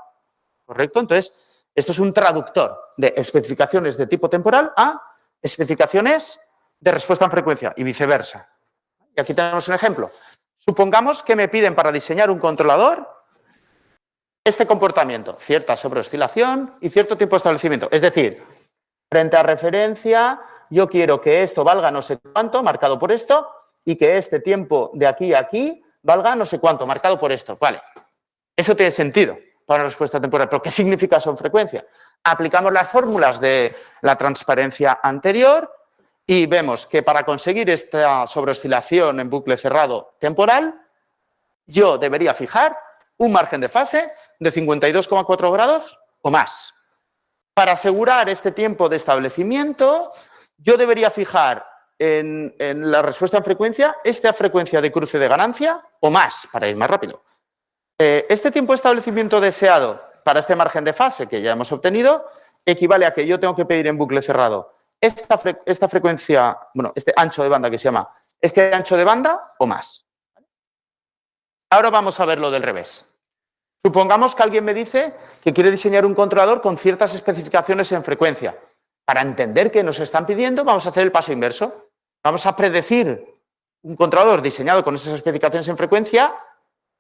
¿Correcto? Entonces, esto es un traductor de especificaciones de tipo temporal a especificaciones de respuesta en frecuencia y viceversa. Y aquí tenemos un ejemplo. Supongamos que me piden para diseñar un controlador este comportamiento, cierta sobreoscilación y cierto tiempo de establecimiento. Es decir, frente a referencia, yo quiero que esto valga no sé cuánto, marcado por esto, y que este tiempo de aquí a aquí valga no sé cuánto, marcado por esto. Vale, eso tiene sentido para una respuesta temporal. ¿Pero qué significa eso en frecuencia? Aplicamos las fórmulas de la transparencia anterior y vemos que para conseguir esta sobreoscilación en bucle cerrado temporal, yo debería fijar un margen de fase de 52,4 grados o más. Para asegurar este tiempo de establecimiento, yo debería fijar en la respuesta en frecuencia esta frecuencia de cruce de ganancia o más, para ir más rápido. Este tiempo de establecimiento deseado para este margen de fase que ya hemos obtenido equivale a que yo tengo que pedir en bucle cerrado esta frecuencia, bueno, este ancho de banda que se llama, este ancho de banda o más. Ahora vamos a ver lo del revés. Supongamos que alguien me dice que quiere diseñar un controlador con ciertas especificaciones en frecuencia. Para entender qué nos están pidiendo, vamos a hacer el paso inverso. Vamos a predecir un controlador diseñado con esas especificaciones en frecuencia,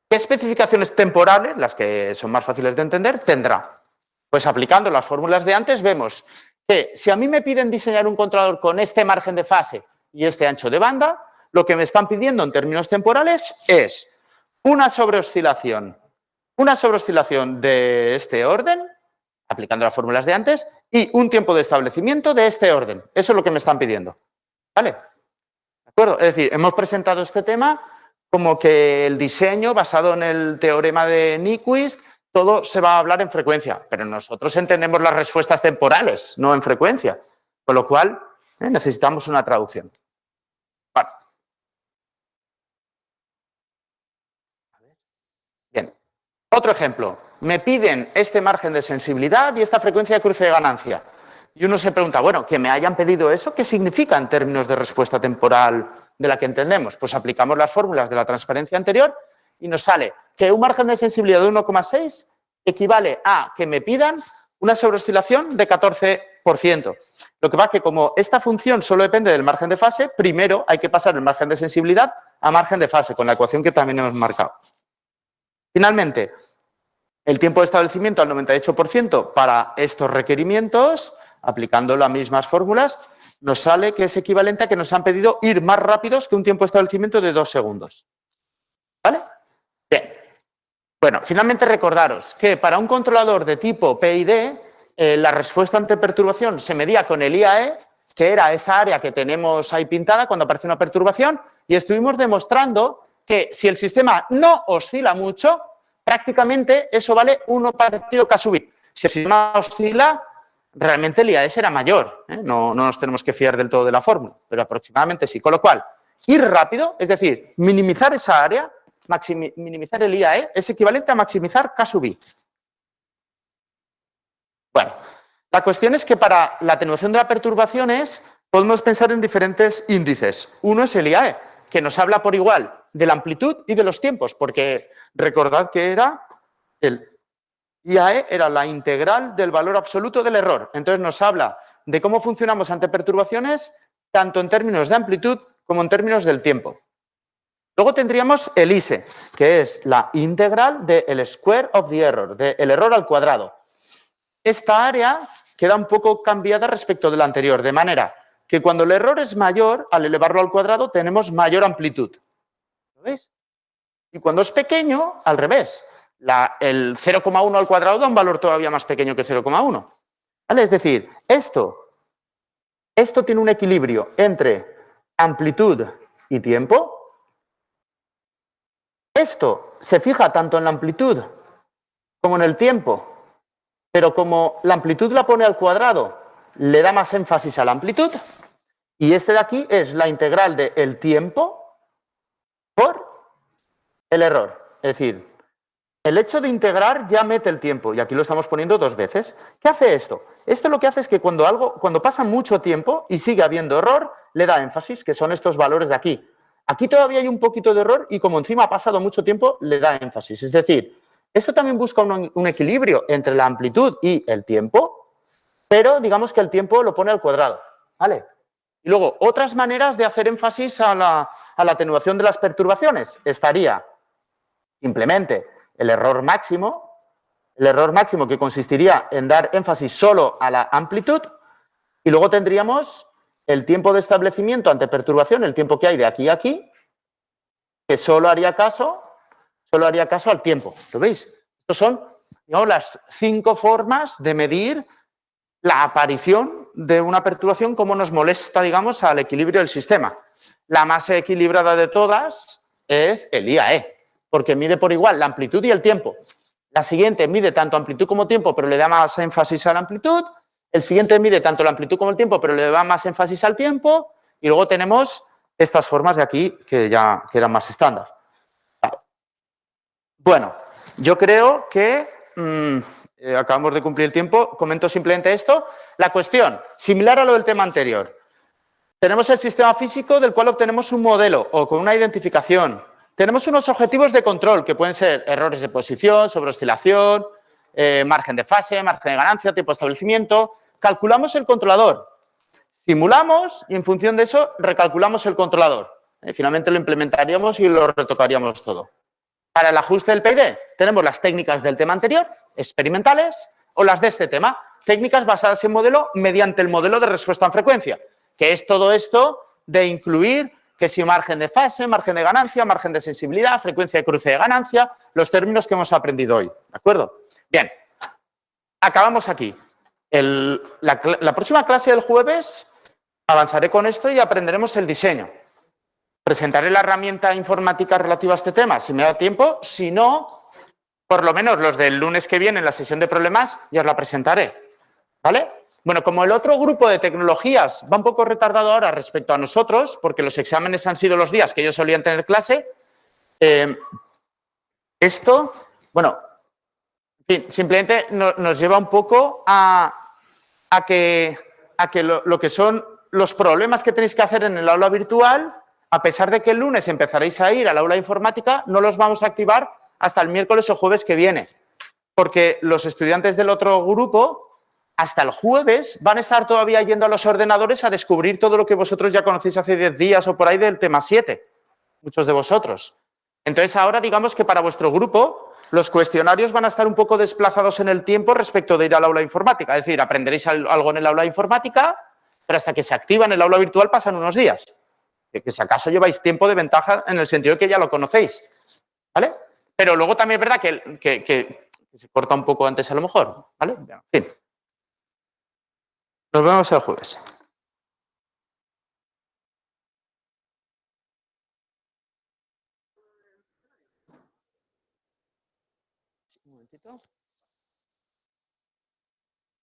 qué especificaciones temporales, las que son más fáciles de entender, tendrá. Pues aplicando las fórmulas de antes, vemos que si a mí me piden diseñar un controlador con este margen de fase y este ancho de banda, lo que me están pidiendo en términos temporales es una sobreoscilación de este orden, aplicando las fórmulas de antes, y un tiempo de establecimiento de este orden. Eso es lo que me están pidiendo. ¿Vale? ¿De acuerdo? Es decir, hemos presentado este tema como que el diseño basado en el teorema de Nyquist, todo se va a hablar en frecuencia, pero nosotros entendemos las respuestas temporales, no en frecuencia. Con lo cual, necesitamos una traducción. Vale. Bien. Otro ejemplo. Me piden este margen de sensibilidad y esta frecuencia de cruce de ganancia. Y uno se pregunta, bueno, que me hayan pedido eso, ¿qué significa en términos de respuesta temporal de la que entendemos? Pues aplicamos las fórmulas de la transparencia anterior y nos sale que un margen de sensibilidad de 1,6 equivale a que me pidan una sobreoscilación de 14%. Lo que pasa es que como esta función solo depende del margen de fase, primero hay que pasar el margen de sensibilidad a margen de fase, con la ecuación que también hemos marcado. Finalmente, el tiempo de establecimiento al 98% para estos requerimientos, aplicando las mismas fórmulas, nos sale que es equivalente a que nos han pedido ir más rápidos que un tiempo de establecimiento de 2 segundos. ¿Vale? Bien. Bueno, finalmente recordaros que para un controlador de tipo PID, la respuesta ante perturbación se medía con el IAE, que era esa área que tenemos ahí pintada cuando aparece una perturbación, y estuvimos demostrando que si el sistema no oscila mucho, prácticamente eso vale 1 partido K sub I. Si el sistema oscila, realmente el IAE será mayor. No nos tenemos que fiar del todo de la fórmula, pero aproximadamente sí. Con lo cual, ir rápido, es decir, minimizar esa área, minimizar el IAE, es equivalente a maximizar K sub I. Bueno, la cuestión es que para la atenuación de las perturbaciones podemos pensar en diferentes índices. Uno es el IAE, que nos habla por igual de la amplitud y de los tiempos, porque recordad que era el IAE era la integral del valor absoluto del error. Entonces nos habla de cómo funcionamos ante perturbaciones, tanto en términos de amplitud como en términos del tiempo. Luego tendríamos el ISE, que es la integral del square of the error, del error al cuadrado. Esta área queda un poco cambiada respecto de la anterior, de manera que cuando el error es mayor, al elevarlo al cuadrado, tenemos mayor amplitud. ¿Lo veis? Y cuando es pequeño, al revés. El 0,1 al cuadrado da un valor todavía más pequeño que 0,1. ¿Vale? Es decir, esto tiene un equilibrio entre amplitud y tiempo. Esto se fija tanto en la amplitud como en el tiempo, pero como la amplitud la pone al cuadrado, le da más énfasis a la amplitud. Y este de aquí es la integral del tiempo por el error. Es decir, el hecho de integrar ya mete el tiempo, y aquí lo estamos poniendo 2 veces. ¿Qué hace esto? Esto lo que hace es que cuando pasa mucho tiempo y sigue habiendo error, le da énfasis, que son estos valores de aquí. Aquí todavía hay un poquito de error y como encima ha pasado mucho tiempo, le da énfasis. Es decir, esto también busca un equilibrio entre la amplitud y el tiempo, pero digamos que el tiempo lo pone al cuadrado, ¿vale? Y luego, otras maneras de hacer énfasis a la atenuación de las perturbaciones. Estaría simplemente el error máximo que consistiría en dar énfasis solo a la amplitud, y luego tendríamos el tiempo de establecimiento ante perturbación, el tiempo que hay de aquí a aquí, que solo haría caso al tiempo. ¿Lo veis? Estos son, digamos, las 5 formas de medir la aparición de una perturbación, cómo nos molesta, digamos, al equilibrio del sistema. La más equilibrada de todas es el IAE, porque mide por igual la amplitud y el tiempo. La siguiente mide tanto amplitud como tiempo, pero le da más énfasis a la amplitud. El siguiente mide tanto la amplitud como el tiempo, pero le da más énfasis al tiempo. Y luego tenemos estas formas de aquí que eran más estándar. Bueno, yo creo que acabamos de cumplir el tiempo. Comento simplemente esto. La cuestión, similar a lo del tema anterior. Tenemos el sistema físico del cual obtenemos un modelo o con una identificación. Tenemos unos objetivos de control que pueden ser errores de posición, sobreoscilación, margen de fase, margen de ganancia, tiempo de establecimiento. Calculamos el controlador, simulamos y en función de eso recalculamos el controlador. Finalmente lo implementaríamos y lo retocaríamos todo. Para el ajuste del PID tenemos las técnicas del tema anterior, experimentales, o las de este tema, técnicas basadas en modelo mediante el modelo de respuesta en frecuencia, que es todo esto de incluir que si margen de fase, margen de ganancia, margen de sensibilidad, frecuencia de cruce de ganancia, los términos que hemos aprendido hoy, ¿de acuerdo? Bien, acabamos aquí. La próxima clase del jueves avanzaré con esto y aprenderemos el diseño. Presentaré la herramienta informática relativa a este tema, si me da tiempo. Si no, por lo menos los del lunes que viene en la sesión de problemas ya os la presentaré. ¿Vale? Bueno, como el otro grupo de tecnologías va un poco retardado ahora respecto a nosotros, porque los exámenes han sido los días que ellos solían tener clase, esto, bueno, en fin, simplemente nos lleva un poco a que lo que son los problemas que tenéis que hacer en el aula virtual, a pesar de que el lunes empezaréis a ir al aula informática, no los vamos a activar hasta el miércoles o jueves que viene, porque los estudiantes del otro grupo hasta el jueves van a estar todavía yendo a los ordenadores a descubrir todo lo que vosotros ya conocéis hace 10 días o por ahí del tema 7, muchos de vosotros. Entonces ahora digamos que para vuestro grupo los cuestionarios van a estar un poco desplazados en el tiempo respecto de ir al aula informática, es decir, aprenderéis algo en el aula informática, pero hasta que se activa en el aula virtual pasan unos días. Que si acaso lleváis tiempo de ventaja en el sentido de que ya lo conocéis, ¿vale? Pero luego también es verdad que se corta un poco antes a lo mejor, ¿vale? En fin. Nos vemos el jueves. Un momentito.